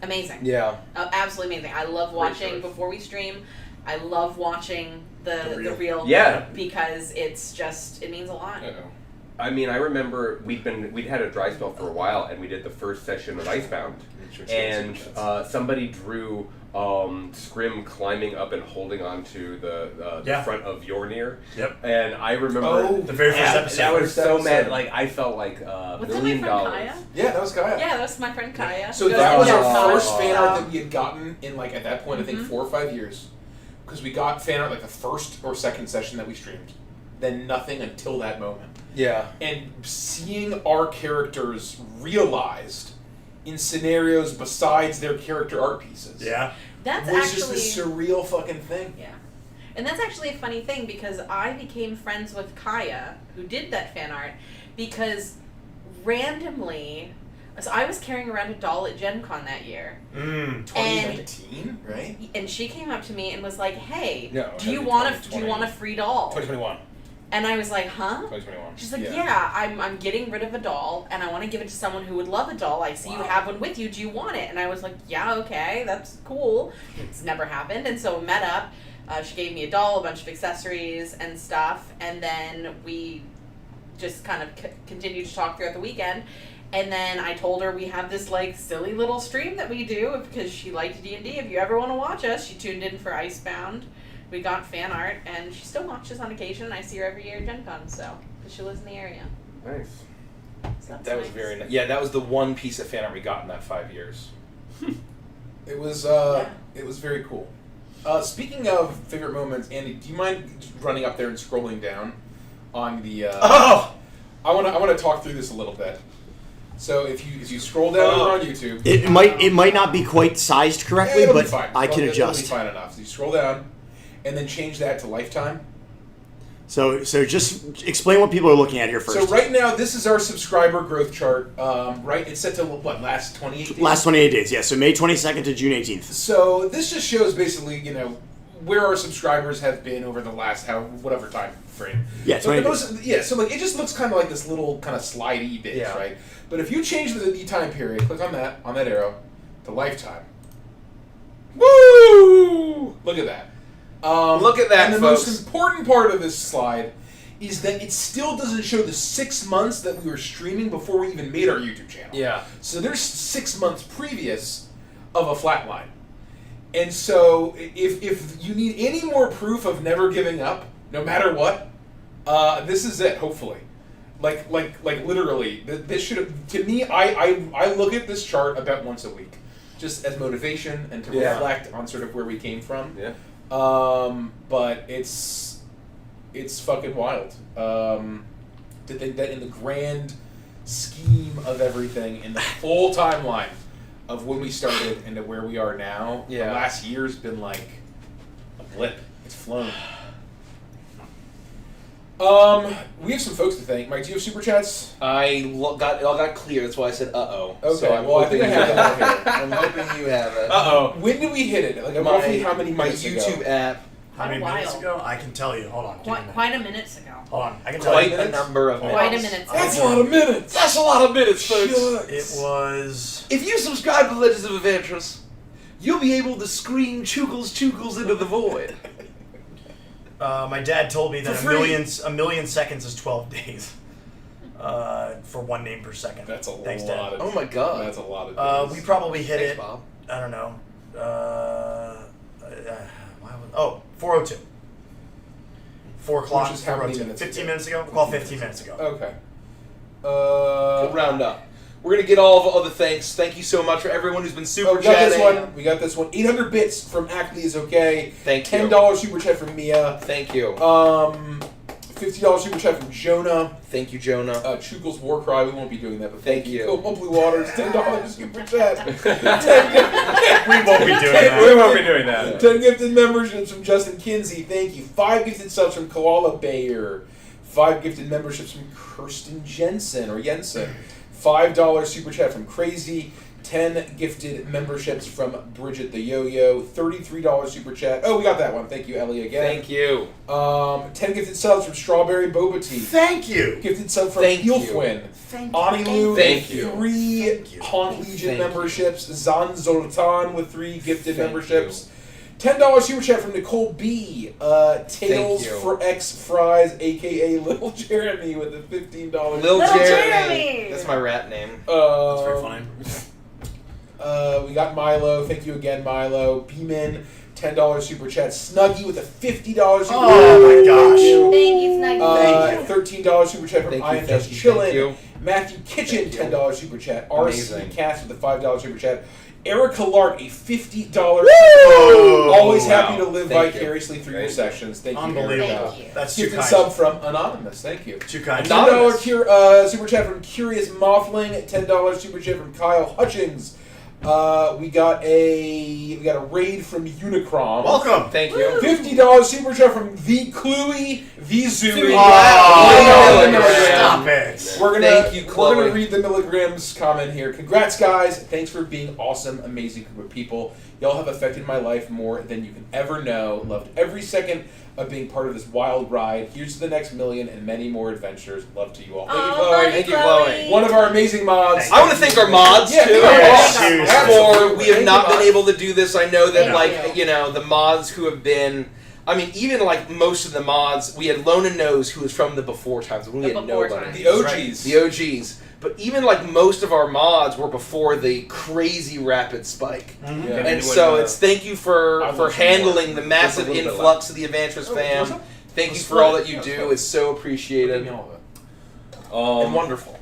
amazing. Yeah. Absolutely amazing. I love Great watching choice. before we stream. I love watching the reel. Yeah. Because it means a lot. Uh-oh. I mean, I remember we'd had a dry spell for a while, and we did the first session of Icebound, and somebody drew Scrim climbing up and holding onto the front of Yornir. Yep. And I remember The very first episode. that was First so mad. episode. Like, I felt like Was that my $1 million. friend Kaya? Yeah, that was Kaya. Yeah, that was my friend Kaya. So Goes that to was our Japan. first fan art that we had gotten in like at that point I think Mhm. 4 or 5 years, because we got fan art like the first or second session that we streamed, then nothing until that moment. Yeah. And seeing our characters realized in scenarios besides their character art pieces, Yeah. That's was actually just this surreal fucking thing. yeah. And that's actually a funny thing because I became friends with Kaya, who did that fan art, because randomly, so I was carrying around a doll at Gen Con that year. 2019, right? And she came up to me and was like, "Hey, No, do you it'd be want a 2020. free doll?" 2021. And I was like, "Huh?" 2021. She's like, Yeah. "Yeah, I'm getting rid of a doll and I want to give it to someone who would love a doll. I see you have one with you. Do you want it?" And I was like, "Yeah, okay, that's cool." It's never happened, and so we met up. She gave me a doll, a bunch of accessories and stuff, and then we just kind of continued to talk throughout the weekend. And then I told her we have this like silly little stream that we do because she liked D&D. If you ever want to watch us, she tuned in for Icebound we got fan art, and she still watches on occasion. I see her every year at Gen Con, so, because she lives in the area. Nice. So that's That was nice. very nice. Yeah, that was the one piece of fan art we got in that 5 years. It was it was very cool. Speaking of favorite moments, Andy, do you mind just running up there and scrolling down on the? Oh! I want to talk through this a little bit. So if you scroll down over on YouTube, It might not be quite sized correctly, it'll be but fine. I can It'll adjust. be fine enough. So you scroll down, and then change that to lifetime. So just explain what people are looking at here first. So right now, this is our subscriber growth chart. Right, it's set to what, last 28 days? Last 28 days, yeah. So May 22nd to June 18th. So this just shows basically, where our subscribers have been over the last whatever time frame. Yeah, So 20 so like it just looks kind of like this little kind of slidey bit, Yeah. right? But if you change the time period, click on that arrow to lifetime. Woo! Look at that. Look at that, And the folks. most important part of this slide is that it still doesn't show the 6 months that we were streaming before we even made our YouTube channel. Yeah. So there's 6 months previous of a flat line. And so if you need any more proof of never giving up, no matter what, this is it, hopefully. Like literally, this should, to me, I look at this chart about once a week, just as motivation and to Yeah. reflect on sort of where we came from. Yeah. But it's fucking wild. To think that in the grand scheme of everything, in the full timeline of when we started and to where we are now, the Yeah. last year's been like a blip. It's flown. We have some folks to thank. Mike, do you have super chats? It all got clear. That's why I said uh-oh. Okay, So I'm well, I think I hoping have you it here. I'm hoping you have it. Uh-oh. When did we hit it? Like roughly how many my minutes YouTube ago? app. How many Quite a minutes while. ago? I can tell you. Hold on. give me a minute. Quite a minutes ago. Hold on. I can tell Quite you. a number of Quite a minutes. minute. That's a lot of minutes. That's a lot of minutes, folks. It was. If you subscribe to Legends of Adventures, you'll be able to scream chugles into the void. My dad told me that For free. a million seconds is 12 days. For one name per second. That's a Thanks, lot Dad. of Oh my god. That's a lot of We probably hit Thanks, it. Bob. I don't know. 4:02. 4 o'clock. Which is how many 4:02. minutes 15 ago? minutes ago? We'll call 15 minutes ago. Okay. We'll round up. We're gonna get all of the thanks. Thank you so much for everyone who's been super we got chatting. this one. We got this one. 800 bits from Ackley is okay. Thank you. $10 super chat from Mia. Thank you. $50 super chat from Jonah. Thank you, Jonah. Chugel's War Cry. We won't be doing that, but Thank you. Cool Blue Waters. $10 super chat. We won't be doing that. We won't be doing that. 10 gifted memberships from Justin Kinsey. Thank you. 5 gifted subs from Koala Bayer. 5 gifted memberships from Kirsten Jensen or Jensen. $5 super chat from Crazy. 10 gifted memberships from Bridget the Yo-Yo. $33 super chat. Oh, we got that one. Thank you, Ellie, again. Thank you. 10 gifted subs from Strawberry Boba Tea. Thank you. Gifted sub from Thank you. Eelfwin. Thank you. Anilu Thank with you. 3 Thank you. Honk Legion Thank you. memberships. Zan Zoltan with 3 gifted Thank memberships. $10 super chat from Nicole B. Tails you. for X Fries, aka Little Jeremy, with a $15. Little Little Jeremy. Jeremy. That's my rap name. That's very funny. We got Milo. Thank you again, Milo. Beeman, $10 super chat. Snuggy with a $50 super chat. Oh my gosh. Thank you, Snuggy. $13 super chat from Thank I you, Am thank Just you, thank Chillin'. you. Matthew Kitchen, Thank you. $10 super chat. Amazing. RC Cast with a $5 super chat. Erica Lark, a $50 Woo! Always happy to live Thank you. vicariously through your Thank you. sessions. Thank you, Unbelievable. Erica. Thank you. That's too Gifted kind. sub from Anonymous. Thank you. Too kind. Anonymous. $10 super chat from Curious Mothling. $10 super chat from Kyle Hutchings. We got a raid from Unicron. Welcome. Thank you. $50 super chat from The Cluey, The Zooey. Oh, milligrams. stop it. We're gonna Thank you, We're Chloe. gonna read the milligrams comment here. Congrats, guys! Thanks for being awesome, amazing group of people. Y'all have affected my life more than you can ever know. Loved every second of being part of this wild ride. Here's to the next million and many more adventures. Love to you all. Thank you, Chloe. love Thank you, Chloe. One of our amazing mods. Thank I want to thank our mods Yeah, too. thank our mods. For we have Thank not you, been mods. able to do this. I know that, Thank like, you. the mods who have been. I mean, even like most of the mods, we had Lona Knows, who was from the before times when we The had before nobody. times. The OGs. The OGs. But even like most of our mods were before the crazy rapid spike. Yeah. And And anyone, so it's thank you I for want some handling the Just massive a little bit influx of the Adventures fam. what's up? Thank you Let's for all split that you it. do. It's so appreciated Give me all of it. and wonderful.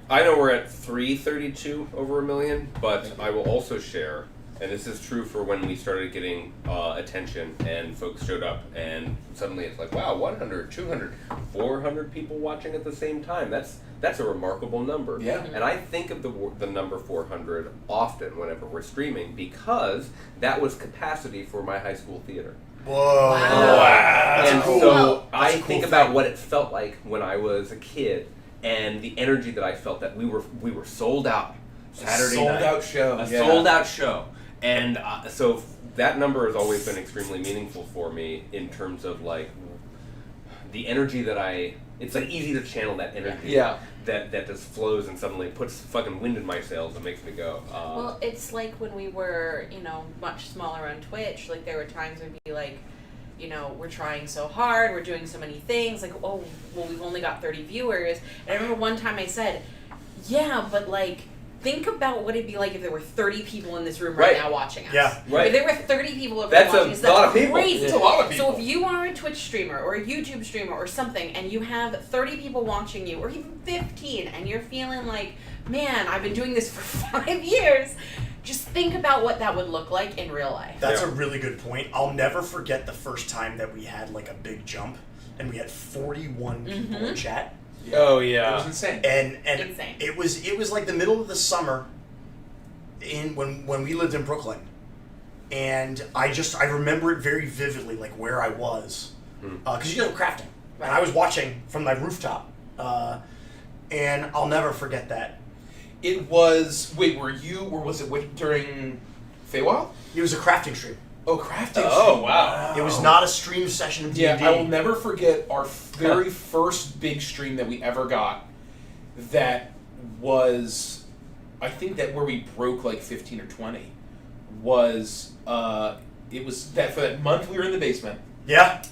I know we're at 332 over a million, but I will also share, and this is true for when we started getting attention and folks showed up, and suddenly it's like, wow, 100, 200, 400 people watching at the same time. That's a remarkable number. Yeah. And I think of the number 400 often whenever we're streaming because that was capacity for my high school theater. Whoa. Wow. That's And cool. so That's I a cool think thing. about what it felt like when I was a kid and the energy that I felt that we were sold out Saturday Sold night. out show. A Yeah. sold out show. And so that number has always been extremely meaningful for me in terms of like the energy that it's like easy to channel that energy. Yeah. That just flows and suddenly puts fucking wind in my sails and makes me go. Well, it's like when we were, much smaller on Twitch, like there were times when we'd be like, we're trying so hard, we're doing so many things, like, oh, well, we've only got 30 viewers. And I remember one time I said, yeah, but like, think about what it'd be like if there were 30 people in this room right Right. now watching us. Yeah. Right. If there were 30 people over That's there a watching us, lot that's of people. crazy. It's a lot of people. So if you are a Twitch streamer or a YouTube streamer or something and you have 30 people watching you or even 15 and you're feeling like, man, I've been doing this for 5 years, just think about what that would look like in real life. That's Yeah. a really good point. I'll never forget the first time that we had like a big jump and we had 41 people in chat. Oh It was yeah. insane. And Insane. it was like the middle of the summer when we lived in Brooklyn. And I remember it very vividly, like where I was. Because you guys were crafting. And I was watching from my rooftop. And I'll never forget that. It was was it during Feywild? It was a crafting stream. Oh, crafting. Oh, stream. wow. It was not a stream session of Yeah, D&D. I will never forget our very first big stream that we ever got. That was, I think that where we broke like 15 or 20 was it was that for that month we were in the basement. Yeah.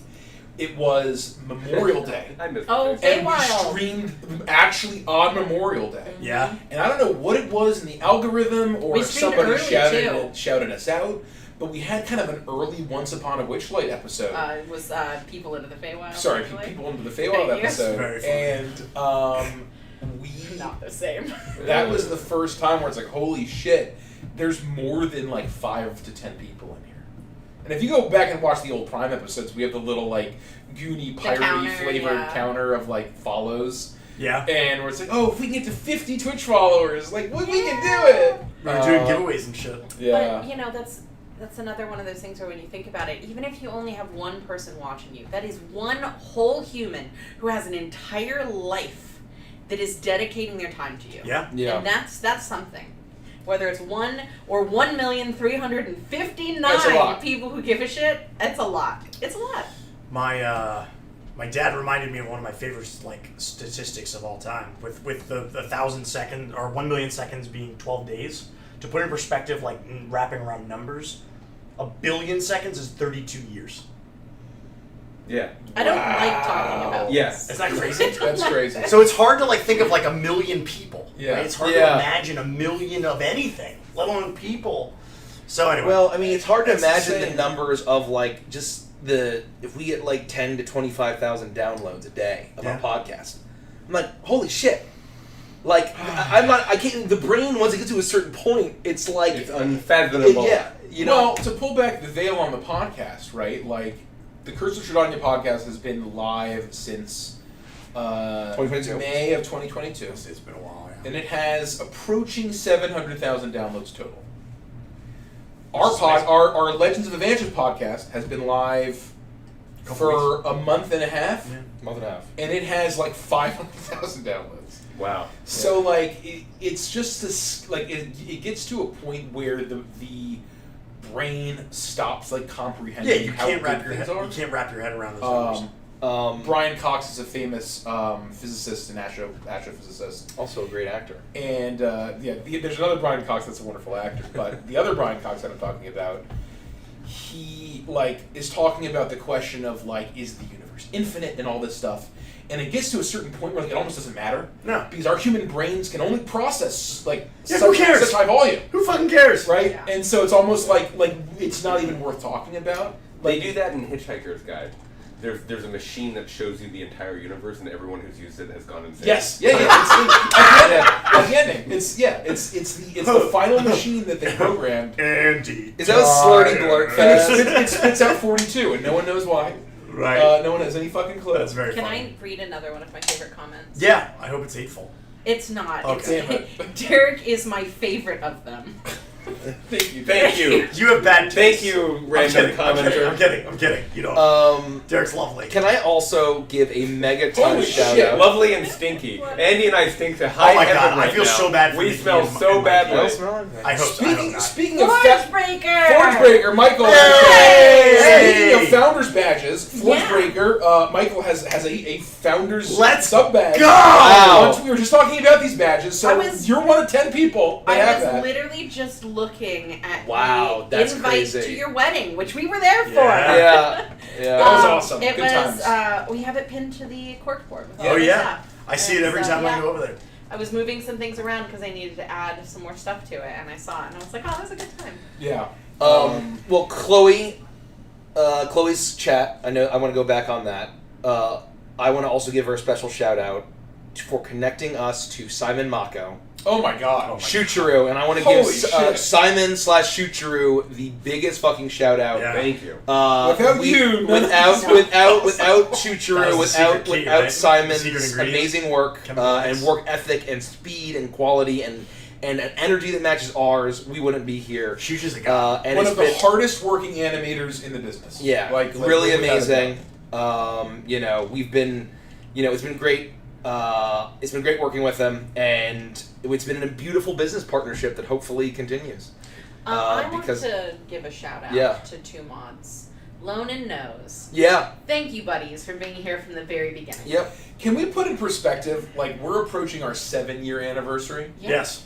It was Memorial Day. I missed Oh, it. And we Feywild. streamed actually on Memorial Day. Yeah. And I don't know what it was in the algorithm or We if streamed somebody early, shouted us out, but we had kind of an early Once Upon a Witchlight episode. It was people into the Feywild. Sorry, actually. people into the Feywild Thank you. episode. Very funny. And we Not the same. that was the first time where it's like, holy shit, there's more than like 5 to 10 people in here. And if you go back and watch the old Prime episodes, we have the little like Goonie piratey counter, flavored yeah. counter of like follows. Yeah. And where it's like, oh, if we can get to 50 Twitch followers, like, we can do it. We were doing giveaways and shit. Yeah. But that's another one of those things where when you think about it, even if you only have one person watching you, that is one whole human who has an entire life that is dedicating their time to you. Yeah. Yeah. And that's something. Whether it's 1 or 1,359 That's a lot. people who give a shit, it's a lot. It's a lot. My dad reminded me of one of my favorite like statistics of all time, with the 1,000 seconds or 1 million seconds being 12 days. To put in perspective, like wrapping around numbers, 1 billion seconds is 32 years. Yeah. I don't like talking about Yes. Isn't that crazy? That's crazy. So it's hard to like think of like 1 million people. Yeah. Right? It's hard Yeah. to imagine 1 million of anything, let alone people. So anyway. Well, I mean, it's hard to That's imagine insane. the numbers of like just if we get like 10 to 25,000 downloads a day of Yeah. our podcast. I'm like, holy shit. Like, I can't, the brain, once it gets to a certain point, it's like, It's unfathomable. yeah, you know. Well, to pull back the veil on the podcast, right? Like, the Curse of Shadanya podcast has been live since 2022. May of 2022. it's been a while. Yeah. And it has approaching 700,000 downloads total. Our Legends of Evangelist podcast has been live for a month and a half, Yeah. Month and a half. and it has like 500,000 downloads. Wow. So like it's just this like it gets to a point where the brain stops like comprehending Yeah, you how can't good wrap your things head. are. You can't wrap your head around those numbers. Brian Cox is a famous physicist and astrophysicist, Also a great actor. and there's another Brian Cox that's a wonderful actor, but the other Brian Cox that I'm talking about, he like is talking about the question of like, is the universe there's infinite and all this stuff. And it gets to a certain point where it almost doesn't matter. No. Because our human brains can only process like Yeah, who cares? such high volume. Who fucking cares? Right? Yeah. And so it's almost like it's not even worth talking about. They do that in Hitchhiker's Guide. There's a machine that shows you the entire universe, and everyone who's used it has gone insane. Yes, yeah. At the ending, it's the final machine that they programmed. Andy. Is that a slurdy blurt And fest? it spits out 42, and no one knows why. Right. No one has any fucking clue. That's very Can funny. I read another one of my favorite comments? Yeah, I hope it's hateful. It's not. Okay. It's, Derek is my favorite of them. Thank you. You have bad taste. Thank you, random I'm commenter. kidding. You know, Derek's lovely. Can I also give a megaton Holy shout shit. out? Lovely and stinky. Andy and I stink to high Oh my heaven God, I right feel now. so bad for We Nikki smell and so my badly. kids. I hope not. Speaking of Forgebreaker! Forgebreaker, Michael. Hey! Speaking of founders badges, Yeah. Forgebreaker, Michael has a founders Let's sub badge. go! Wow. We were just talking about these badges, so you're one of 10 people that I have was that. literally just looking at Wow, the that's invite crazy. to your wedding, which we were there for. Yeah. That was awesome. It Good was. times. We have it pinned to the corkboard. With all Oh the yeah, stuff. I see it And every so, time I yeah. go over there. I was moving some things around because I needed to add some more stuff to it, and I saw it, and I was like, "Oh, that's a good time." Yeah. Well, Chloe, Chloe's chat. I know. I want to go back on that. I want to also give her a special shout out for connecting us to Simon Mako, Oh my god. Shoochuru, and I want to Holy give shit. Simon/Shoochuru the biggest fucking shout out. Yeah. Thank you. Without you, without That Shoochuru, was the secret key, without right? Simon's The secret ingredient? amazing work Chemical and mix. work ethic and speed and quality and an energy that matches ours, we wouldn't be here. Shush is a guy. And one it's of the been, hardest working animators in the business. yeah, like really without a amazing. doubt. We've been, it's been great. It's been great working with them, and it's been a beautiful business partnership that hopefully continues. I want because- to give a shout out Yeah. to two mods, Lone and Nose. Yeah. Thank you, buddies, for being here from the very beginning. Yep. Can we put in perspective, like, we're approaching our 7-year anniversary? Yeah. Yes.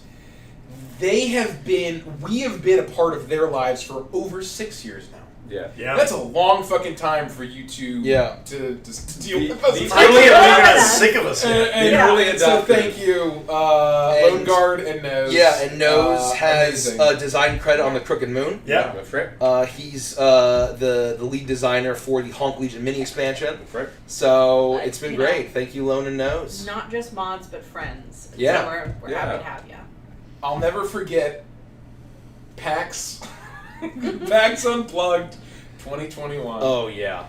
We have been a part of their lives for over 6 years now. Yeah. Yeah. That's a long fucking time for you to Yeah. to deal The- with us. the I can't believe Yeah. I'm sick of us. And Yeah. really so thank you, Lone Guard and Nose. Yeah, and Nose has amazing. design credit on the Crooked Moon. Yeah. That's right. He's the lead designer for the Honk Legion mini expansion. That's right. So it's been You know, great. Thank you, Lone and Nose. Not just mods, but friends. Yeah. So we're Yeah. happy to have you. I'll never forget PAX PAX Unplugged 2021. Oh yeah.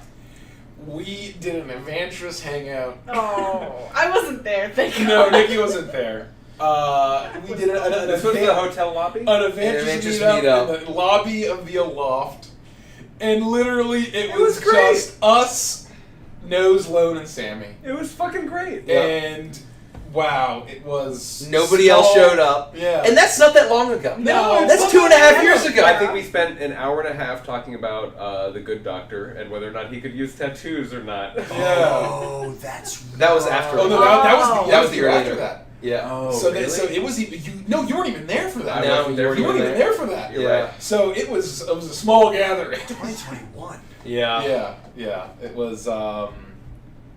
We did an adventurous hangout. Oh, I wasn't there. Thank God. No, Nikki wasn't there. We did an This was the hotel lobby? an adventurous Adventurous meetup meetup. in the lobby of the Aloft, and literally it was was great. just us, Nose, Lone, and Sammy. It was fucking great. And wow, it was Nobody else showed up. Yeah, And that's not that long ago. No, That's it's 2.5 not years that ago. I think we spent an hour and a half talking about the good doctor and whether or not he could use tattoos or not. Yeah. Oh, that's That was after. Oh no, that was Oh. the, That was the year earlier. after that. Yeah. Oh, so really? so it was even you weren't even there for that. I No, wasn't there you for weren't that. even there for that. You're Yeah. right. So it was a small gathering. 2021. Yeah. Yeah. It was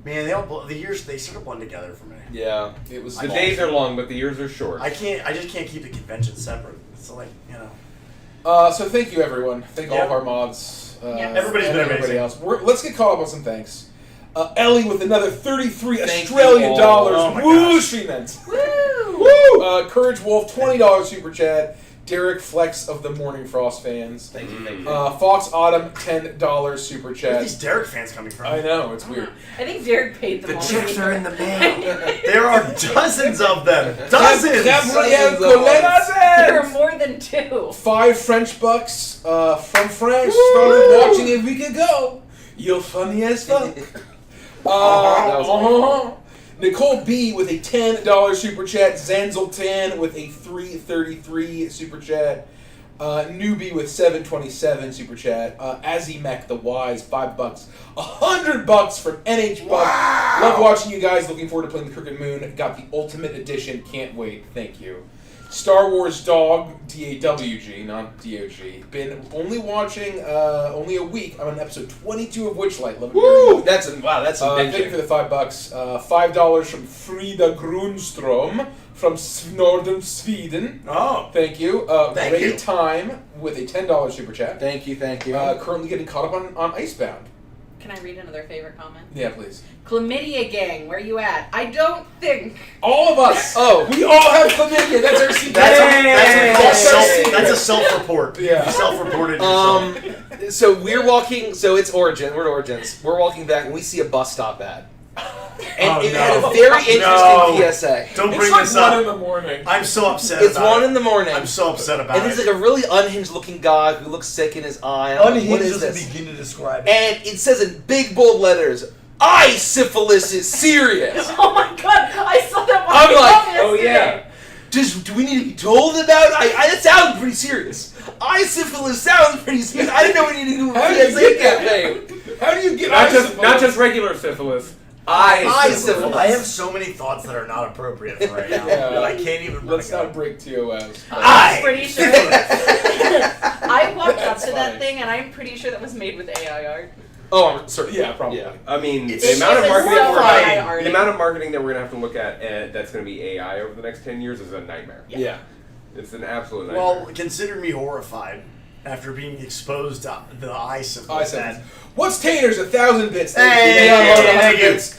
Man, the years they sort of blend together for me. Yeah. it was The days are long, but the years are short. I just can't keep the convention separate. It's like, you know. So thank you everyone. Thank all Yeah. of our mods. Yeah. Everybody's and been everybody amazing. else. Let's get caught up on some thanks. Ellie with another 33 Thank you Australian all. dollars. Oh my Woo, gosh. Shemens. Woo! Woo! Courage Wolf, $20 super chat. Derek Flex of the Morning Frost fans. Thank you. Thank you. Fox Autumn, $10 super Where are chat. these Derek fans coming from? I know, it's weird. I think Derek paid them The all. checks are in the mail. There are dozens of them. Dozens. Gabrielle There are Colette. more than 2. 5 French bucks from France. Started watching a week ago. You're funny as fuck. That was Nicole B with a $10 super chat. Zanzel10 with a $3.33 super chat. Newbie with $7.27 super chat. Azimec the Wise $5. $100 from NH Buck. Love watching you guys. Looking forward to playing the Crooked Moon. Got the Ultimate Edition. Can't wait. Thank you. Star Wars Dog, D-A-W-G, not D-O-G. Been only watching only a week. I'm on episode 22 of Witchlight. Love it. Woo! That's some Thank you for the $5. $5 from Frida Grunstrom from northern Sweden. Oh. Thank you. Thank Ray you. Time with a $10 super chat. Thank you. Currently getting caught up on Icebound. Can I read another favorite comment? Yeah, please. Chlamydia gang, where you at? I don't think. All of us. Oh. We all have chlamydia. That's our secret. That's a self-report. Yeah. You self-reported yourself. So we're walking. So it's Origin. We're at Origins. We're walking back, and we see a bus stop ad. And it had a very interesting PSA. Don't It's bring like this 1 up. in the morning. I'm so upset It's about 1 it. in the morning. I'm so upset about And it. there's like a really unhinged looking guy who looks sick in his eye. I'm like, what is doesn't this? begin to describe it. And it says in big bold letters, "Eye syphilis is serious." Oh my god, I saw that one. I'm like, oh yeah. Do we need to be told about? That sounds pretty serious. Eye syphilis sounds pretty serious. I didn't know we needed to do How a do you PSA get that? campaign. How do you get Not just regular syphilis. Eye syphilis. I have so many thoughts that are not appropriate for right now Yeah. that I can't even Let's bring not up. break TOS. I'm pretty sure. I walked up That's to funny. that thing and I'm pretty sure that was made with AI art. Oh, I'm sorry. Yeah, probably. Yeah, I mean, It's- the amount of it was marketing so we're high having, art. the amount of marketing that we're gonna have to look at that's gonna be AI over the next 10 years is a nightmare. Yeah. It's an absolute nightmare. Well, consider me horrified after being exposed to the eye syphilis. I What's Taters? 1,000 bits. Thank Hey, you. thank you. Bits.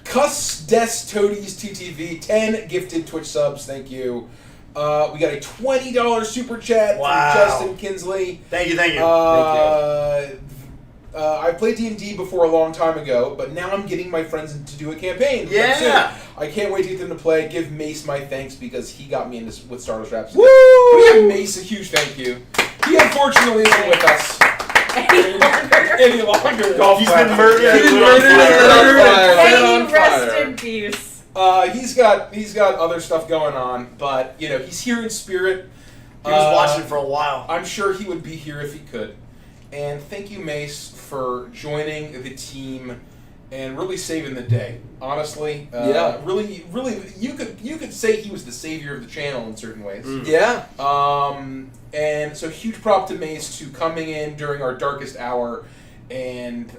Cuss Des Toadies TTV 10 gifted Twitch subs. Thank you. We got a $20 super chat Wow. from Justin Kinsley. Thank you, thank you. I played D&D before a long time ago, but now I'm getting my friends to do a campaign. Yeah. Soon. I can't wait to get them to play. Give Mace my thanks because he got me into with Stardust Raps. Woo! We give Mace a huge thank you. He unfortunately isn't with us Any longer. any longer. He's been murdered. He's been lit on murdered fire. and lit on fire. May on he rest fire. in peace. He's got other stuff going on, but you know he's here in spirit. He was watching for a while. I'm sure he would be here if he could. And thank you, Mace, for joining the team and really saving the day. Honestly, Yeah. really, you could say he was the savior of the channel in certain ways. Yeah. And so huge prop to Mace to coming in during our darkest hour and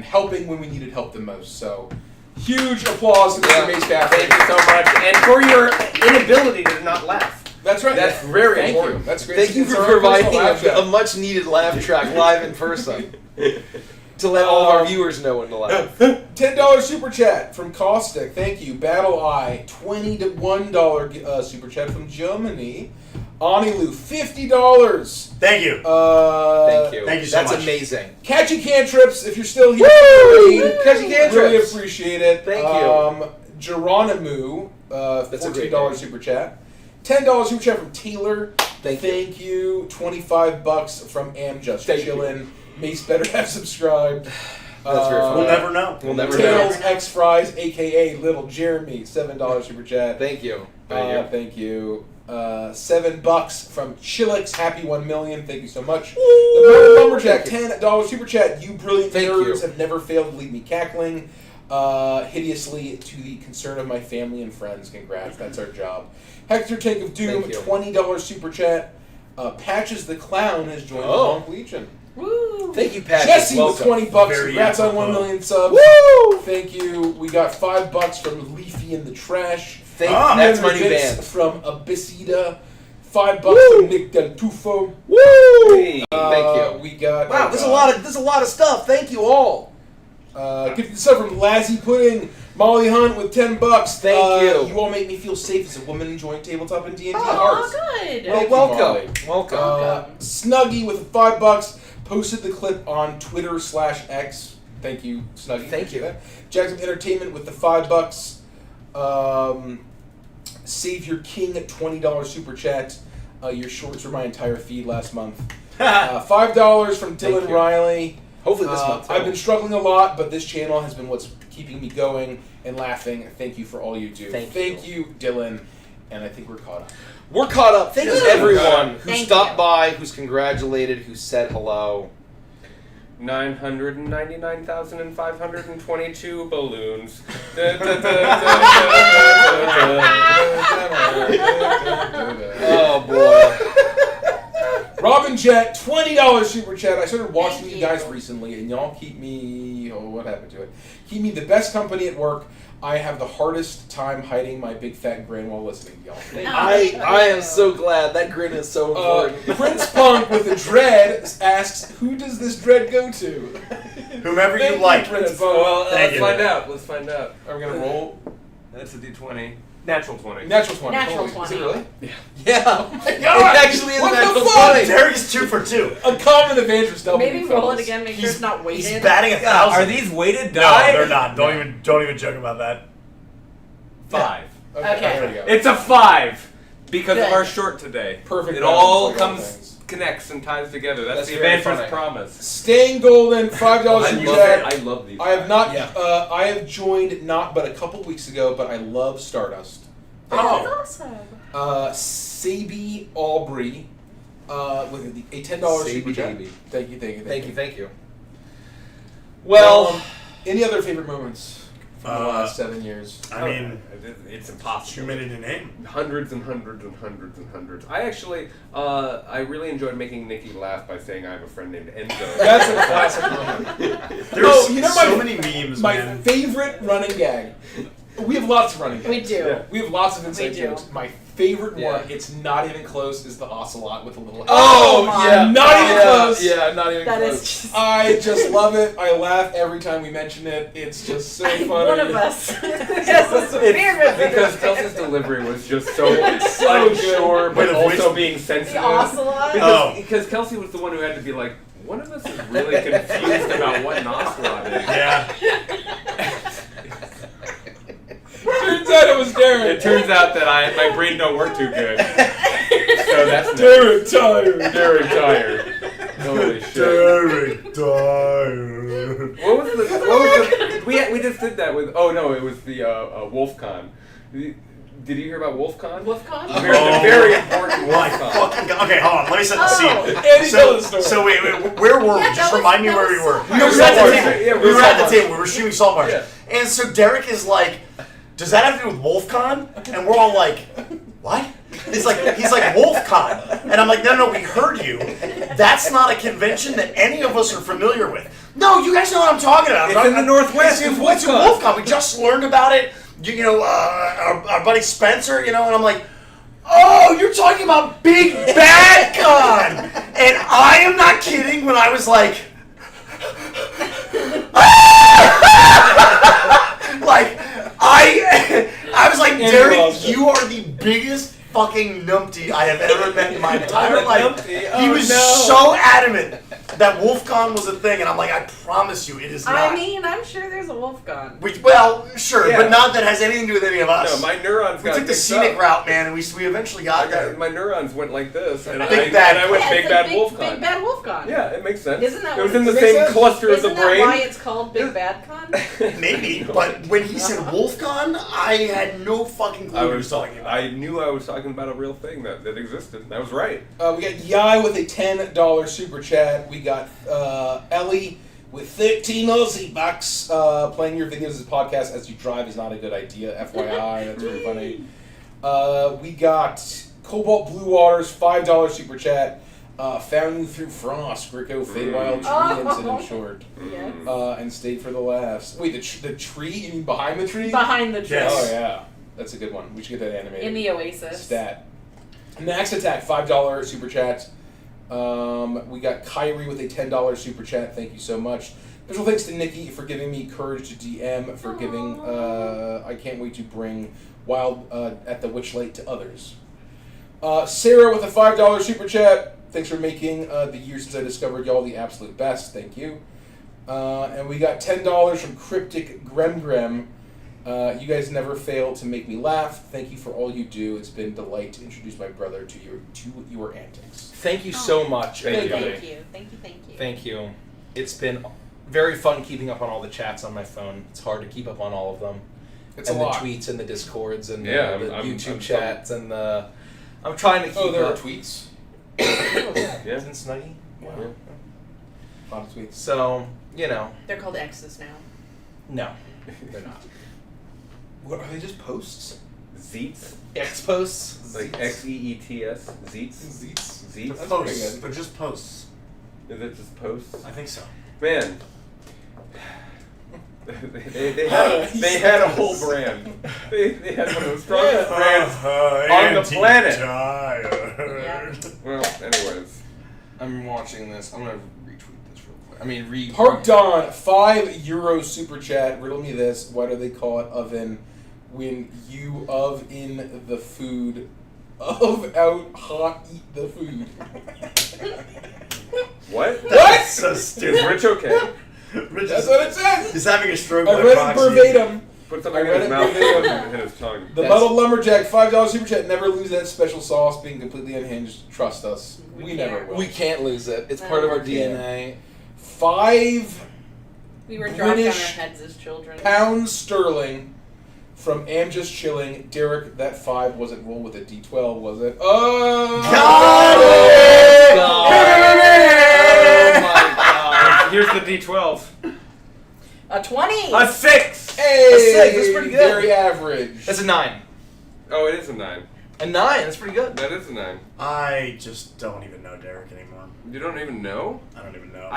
helping when we needed help the most. So huge applause to Mr. Mace Caffrey. Thank you so much, and for your inability to not laugh. That's right. That's very Thank important. You. That's great. Thank you It's for our providing personal laugh a track. much needed laugh track live in person to let all of our viewers know when to laugh. $10 super chat from Caustic. Thank you. Battle Eye. $21 super chat from Germany. Anilu. $50. Thank you. Thank you. Thank you so That's much. amazing. Catchy Cantrips. If you're still here, Woo! Catchy Cantrips. Really appreciate it. Thank you. Geronimo. That's a great $14 name. super chat. $10 super chat from Taylor. Thank you. $25 from Am Just Thank you. Chillin'. Mace better have subscribed. That's very funny. We'll never know. We'll never Tails know. X Fries, aka Little Jeremy, $7 super chat. Thank you. Thank you. $7 from Chillix, happy 1 million. Thank you so much. The Murder Lumberjack, $10 super chat. You brilliant Thank nerds you. have never failed to leave me cackling hideously to the concern of my family and friends. Congrats, that's our job. Hector Tank of Doom, Thank you. $20 super chat. Patches the Clown has joined the Oh. Monk Legion. Woo! Thank you, Pat. Jesse with Welcome. $20. Very Congrats on apropos. 1 million subs. Woo! Thank you. We got $5 from Leafy in the Trash. That's my new 300 bits band. from Abyssida. $5 Woo! from Nick Del Tufo. Woo! Thank you. We got Wow, there's a lot of stuff. Thank you all. Get this up from Lassie Pudding. Molly Hunt with $10. Thank you. You all make me feel safe as a woman enjoying tabletop and D&D Oh, hearts. good. Well, Thank you, Molly. welcome. Snuggy with $5 posted the clip on Twitter/X. Thank you, Snuggy. Thank you. Jackson Entertainment with the $5. Savior King at $20 super chat. Your shorts were my entire feed last month. $5 from Thank Dylan you. Riley. Hopefully this month. too. I've been struggling a lot, but this channel has been what's keeping me going and laughing. Thank you for all you do. Thank you, Dylan. And I think we're caught up. We're caught up. Thank you Yes, to everyone who Thank stopped you. by, who's congratulated, who said hello. 999,522 balloons. Oh boy. Robin Jet, $20 super chat. I started watching Thank you guys you. recently, and y'all keep me. Oh, what happened to it? Keep me the best company at work. I have the hardest time hiding my big fat grin while listening to y'all. I am so glad. That grin is so important. Prince Punk with the dread asks, "Who does this dread go to?" Whomever you Thank like. Prince Punk. Well, Thank let's you. find out. Let's find out. Are we gonna roll? That's a D20. Natural 20. Natural 20. Natural Holy- Is 20. it really? Yeah. Oh my It God. actually is What a the natural fuck? 20. Derek is 2 for 2. A common advantage for double. Maybe roll it again, make sure it's not He's weighted. batting 1,000. Are these weighted No, die? they're not. Don't even joke about that. 5. Okay. There we go. It's a 5 because Good. of our short today. Perfect It balance all like all comes, things. connects, and ties together. That's the very adventurous funny. promise. Staying golden, $5 I super love chat. it. I love these. I have not. Yeah. I have joined not but a couple weeks ago, but I love Stardust. That's awesome. Sabi Aubrey, with a $10 super Sabi chat. baby. Thank you. Thank you. Well, any other favorite moments from the last 7 years? I mean, it's impossible. 2 minutes in name. Hundreds and hundreds and hundreds and hundreds. I actually, I really enjoyed making Nikki laugh by saying I have a friend named Enzo. That's a classic moment. There's you know so my- many memes, My man. favorite running gag. We have lots of running gags. We do. Yeah. We have lots of inside We do. jokes. My favorite Yeah. one, it's not even close, is the ocelot with a little. Oh my Not even close. Yeah, not even That close. is just I just love it. I laugh every time we mention it. It's just so funny. one of us. Yes, it's a favorite. Because Kelsey's delivery was just so so unsure, but But also which- being The sensitive. ocelot. Oh. Because Kelsey was the one who had to be like, one of us is really confused about what an ocelot is. Yeah. Turns out it was Derek. It turns out that my brain don't work too good. So that's Derek tired. Derek tired. Holy shit. Derek tired. What was the we just did that with, oh no, it was the WolfCon. Did you hear about WolfCon? WolfCon? Very important My WolfCon. fucking God. Okay, hold on. Let me set the Oh. scene. Andy, tell the story. So wait, where were we? Yeah, Just that remind was- me where we that were. was We so were funny. at the Salt table. Marsh. Yeah, we were Salt at the Marsh. table. We were shooting Salt Marsh. Yeah. And so Derek is like, does that have to do with WolfCon? And we're all like, what? He's like WolfCon. And I'm like, no, we heard you. That's not a convention that any of us are familiar with. No, you guys know what I'm talking about. It's in the Northwest. It's It's in WolfCon. WolfCon. We just learned about it. You know, our buddy Spencer, you know, and I'm like, oh, you're talking about Big Bad Con. And I am not kidding when I was like, like, I was like, Andy Derek, loves it. you are the biggest fucking numpty I have ever met in my entire life. numpty? He Oh, was no. so adamant that WolfCon was a thing, and I'm like, I promise you, it is not. I mean, I'm sure there's a WolfCon. Well, sure, Yeah. but not that has anything to do with any of us. No, my neurons we got took the mixed scenic up. route, man, and we eventually got there. My neurons went like this, and Big Bad. I went Yeah, Big it's Bad like WolfCon. Big Bad WolfCon. Yeah, it makes sense. Isn't that it was what in the it same makes sense? cluster Isn't of the that brain? why it's called Big Bad Con? Maybe, but when he said WolfCon, I had no fucking clue what he was talking about. I knew I was talking about a real thing that existed. That was right. We got Yai with a $10 super chat. We got Ellie with 13 Aussie bucks. Playing your videos as a podcast as you drive is not a good idea. FYI, that's very funny. We got Cobalt Blue Waters $5 super chat. Found you through Frost, Gricko, Feywild tree incident short, Yes. and stayed for the laughs. Wait, the tree? You mean behind the tree? Behind the tree. Yes. Oh yeah, that's a good one. We should get that animated. In the Oasis. Stat. Max Attack, $5 super chat. We got Kyrie with a $10 super chat. Thank you so much. Special thanks to Nikki for giving me courage to DM, for giving, I can't wait to bring Wild at the Witchlight to others. Sarah with a $5 super chat. Thanks for making the year since I discovered y'all the absolute best. Thank you. And we got $10 from Cryptic Grem. You guys never fail to make me laugh. Thank you for all you do. It's been a delight to introduce my brother to your antics. Thank you so much. Thank you. Thank you. It's been very fun keeping up on all the chats on my phone. It's hard to keep up on all of them. It's and a lot. the tweets and the discords and Yeah, the I'm YouTube chats and the. I'm trying to keep Oh, there are up. tweets. Yeah. Isn't Snuggy? Wow. A lot of tweets. So, you know, They're called X's now. No, they're not. What are they? Just posts? Zeets? X posts. Like Xeets? Zeets? Zeets. Zeets? That's pretty Posts. good. They're just posts. Is it just posts? I think so. Man. they had a whole brand. They had one of the strongest brands on the planet. Yeah. Well, anyways. I'm watching this. I'm gonna retweet this real quick. I mean, Park Don, €5 super chat. Riddle me this. Why do they call it oven when you of in the food? Of out hot eat the food. What? That's so Is stupid. Rich okay? Rich That's is, what it says. he's having a stroke. I by read it proxy. verbatim. Put something I in read his it mouth verbatim. and his tongue. The That's- Muddled Lumberjack, $5 super chat. Never lose that special sauce. Being completely unhinged. Trust us. We never will. we can't lose it. It's part of our We can't. DNA. £5 We were dropped on our British heads as children. pounds sterling from Am Just Chilling. Derek, that 5 wasn't roll with a D12, was it? Oh! Got it! Oh my god. Here's the D12. A 20! A 6! Hey! A 6, that's pretty good. Very average. That's a 9. Oh, it is a 9. A 9. That's pretty good. That is a 9. I just don't even know Derek anymore. You don't even know? I don't even know.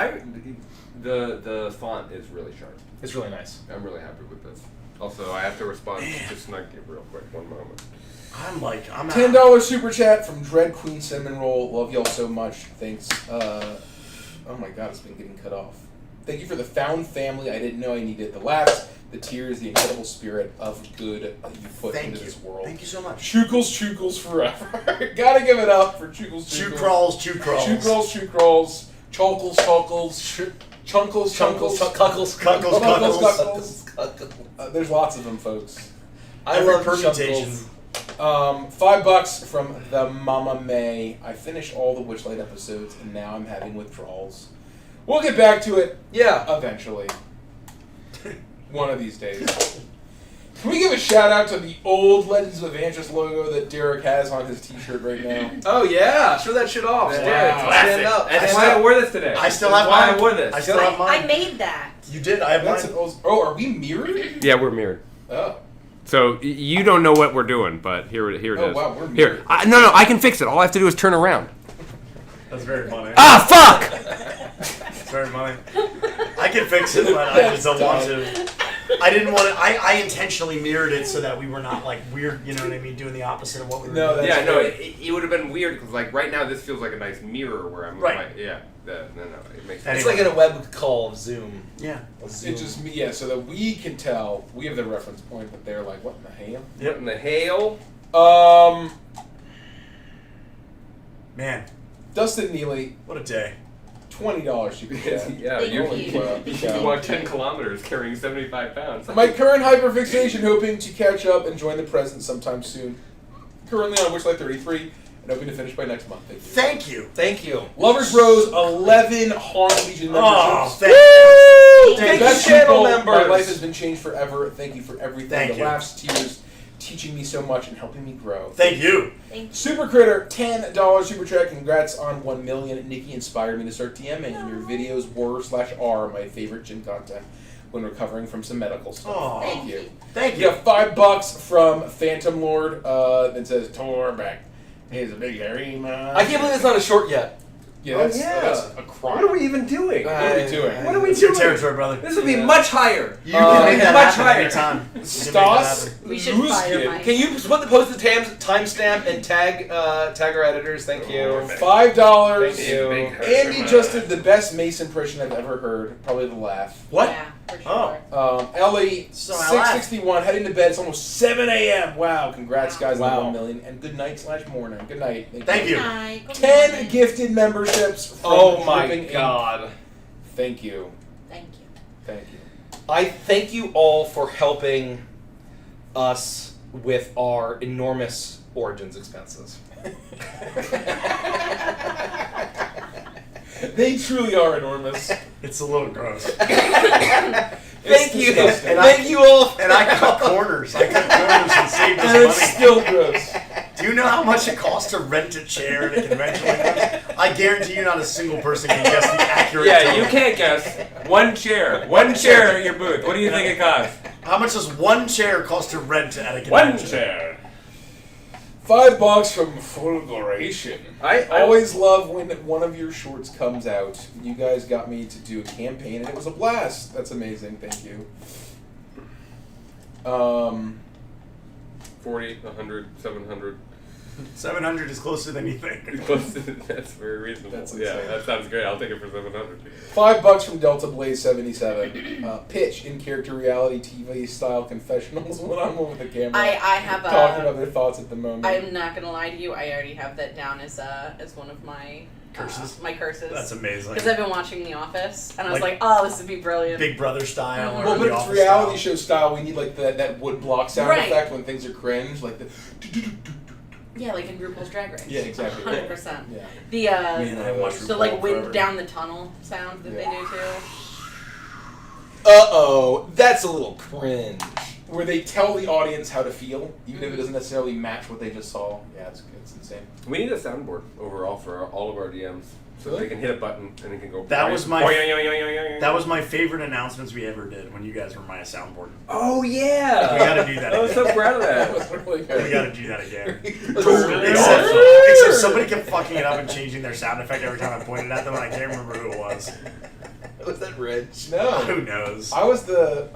The font is really sharp. It's really nice. I'm really happy with this. Also, I have to respond to Snuggie real quick. One moment. I'm out. $10 super chat from Dread Queen Cinnamon Roll. Love y'all so much. Thanks. Oh my god, it's been getting cut off. Thank you for the found family I didn't know I needed. The laughs, the tears, the incredible spirit of good that you put Thank into you. this world. Thank you so much. Chukles forever. Gotta give it up for Chukles. Chew crawls, chew crawls. Chukles, Chukles. Chalkles, Chuckles. Chunkles, Chunkles. Cuckles. Cuckles, cuckles. There's lots of them, folks. I Every love permutation. Chuckles. $5 from the Mama May. I finished all the Witchlight episodes, and now I'm having withdrawals. We'll get back to it Yeah. eventually. One of these days. Can we give a shout out to the old Legends of Evangelist logo that Derek has on his t-shirt right now? Oh yeah. Show that shit off. Wow. Derek, stand up. That's why I wore this today. I still That's have why mine. I wore this. I still have I mine. made that. You did. I have That's mine. an old, oh, are we mirrored? Yeah, we're mirrored. Oh. So you don't know what we're doing, but here it is. Oh, wow, we're here. mirrored. No, I can fix it. All I have to do is turn around. That's very funny. Ah, fuck! It's very funny. I can fix it, but I just don't want to. I didn't want to. I intentionally mirrored it so that we were not like weird. You know what I mean? Doing the opposite of what we were No, doing. that's Yeah, no, good. it would have been weird because like right now this feels like a nice mirror where I'm Right. like, yeah, no, it makes Anyway. It's like in a web call of Zoom. Yeah. It's just me, yeah, so that we can tell. We have the reference point, but they're like, what in the hell? What in the hail? Man, Dustin Neely, what a day. $20 super chat. Yeah, Thank you, you. you walk 10 kilometers carrying 75 pounds. My current hyperfixation, hoping to catch up and join the present sometime soon. Currently on Wishlight 33, and hoping to finish by next month. Thank you. Thank you. Thank you. Lovers Bros, 11 Haunt Legion Oh, memberships. thank you. Thank you, Best channel people, members. My life has been changed forever. Thank you for everything. Thank the you. laughs, tears, teaching me so much and helping me grow. Thank you. Thank you. Super Critter, $10 super chat. Congrats on 1 million. Nikki inspired me to start DMing, and your videos were/are my favorite gym content when recovering from some medical stuff. Aw. Thank you. Thank You you. got $5 from Phantom Lord that says Torbeck. He's a big hairy man. I can't believe it's not a short yet. Yeah, Oh, that's, yeah. that's a What crime. are we even doing? What are we doing? What are we It's your doing? territory, brother. This would be Yeah. much higher. You can make that much happen higher. anytime. You can make that Stas happen. We should fire Luzkin, Mike. Can you post the timestamp and tag our editors? Thank you. $5. Thank you. Andy just did the best Mace impression I've ever heard. Probably the laugh. What? Yeah, for sure. Oh. Ellie, So I laughed. 661, heading to bed. It's almost 7 a.m. Wow, congrats, guys, on the Wow. 1 million. And good night/morning. Good night. Thank you. Good night. Good 10 night. gifted memberships from Oh my Dripping Ink. god. Thank you. Thank you. Thank you. I thank you all for helping us with our enormous origins expenses. They truly are enormous. It's a little gross. Thank you. disgusting. And Thank you all. And I cut corners. I cut corners and saved us And it's money. still gross. Do you know how much it costs to rent a chair at a convention like this? I guarantee you not a single person can guess the accurate Yeah, total. you can't guess. One chair at your booth. What do you think it costs? How much does one chair cost to rent at a One convention? chair. $5 from Fulguration. I always love when one of your shorts comes out. You guys got me to do a campaign, and it was a blast. That's amazing. Thank you. 40, 100, 700. 700 is closer than you think. That's very reasonable. That's yeah, insane. that sounds great. I'll take it for 700. $5 from Delta Blaze 77. Pitch in character reality TV style confessionals when I'm over the camera. I have talking about their thoughts at the moment. I'm not gonna lie to you. I already have that down as one of my Curses? my curses. That's amazing. Because I've been watching The Office, and I was Like- like, oh, this would be brilliant. Big Brother style. Or Well, but The if it's Office reality style. show style, we need like that wood block sound Right. effect when things are cringe, like the. Yeah, like in RuPaul's Drag Race. Yeah, exactly. 100%. Yeah. The Man, I haven't watched the RuPaul like wind forever. down the tunnel sound that they Yeah. do too. Uh-oh, that's a little cringe. Where they tell the audience how to feel, even if it doesn't necessarily match what they just saw. Yeah, it's insane. We need a soundboard overall for all of our DMs. So Really? they can hit a button and it can go. That was my- That That was my favorite announcements we ever did when you guys were my soundboard. Oh yeah. We gotta do that I was so again. proud of That that. was really good. We gotta do that again. That's really Except, awesome. except somebody kept fucking it up and changing their sound effect every time I pointed at them, and I can't remember who it was. Was that Rich? No. Who knows? I was the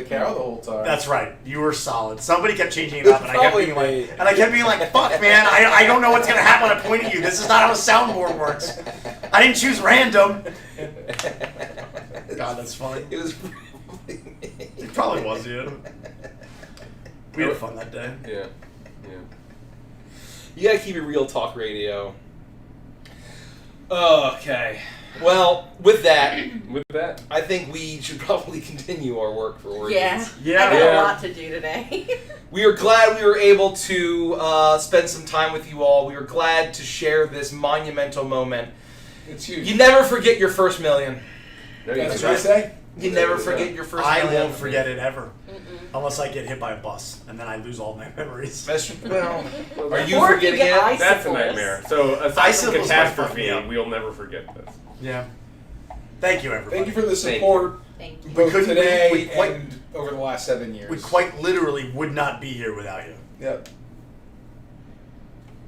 cow the whole time. That's right. You were solid. Somebody kept changing it up, and I kept Probably being me. like, "Fuck, man! I don't know what's gonna happen when I point at you. This is not how a soundboard works. I didn't choose random." God, that's funny. It was probably me. It probably was you. We had fun that day. Yeah. You gotta keep it real talk radio. Okay. Well, with that, With that, I think we should probably continue our work for Origins. Yeah. I got Yeah. a lot to do today. We are glad we were able to spend some time with you all. We are glad to share this monumental moment. It's huge. You never forget your first million. there you That's go. what I say. You never forget your first I million. won't forget it ever, Mm-mm. unless I get hit by a bus, and then I lose all my memories. That's, well, are you Or if you forgetting get it? icicles. That's a nightmare. So aside from Icicles might fuck catastrophe, me up. we'll never forget this. Yeah. Thank you, everybody. Thank you for the Thank support Thank you. both couldn't- today we quite- and over the last 7 years. We quite literally would not be here without you. Yep.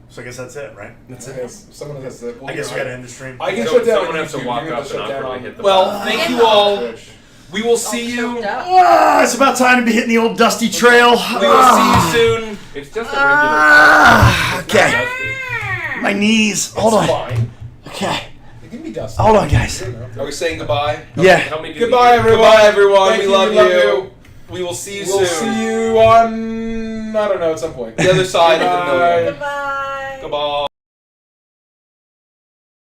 So I guess that's it, right? That's I it. guess someone has to. I guess we gotta end the stream. I can So- shut down. someone on has to YouTube. walk You're up gonna shut and down awkwardly on hit the Well, button. thank you all. Twitch. We will see you. Choked up. It's about time to be hitting the old dusty trail. We will see you soon. It's just a regular. It's not okay. dusty. My knees. It's fine. Okay. It can be dusty. Hold on, guys. Are we saying goodbye? Yeah. Help me do Goodbye, the- everyone. Goodbye, everyone. Thank we you, love we you. love you. We will see you We'll soon. see you on. I don't know, at some point. The other side of the Goodbye. million. Goodbye. Goodbye.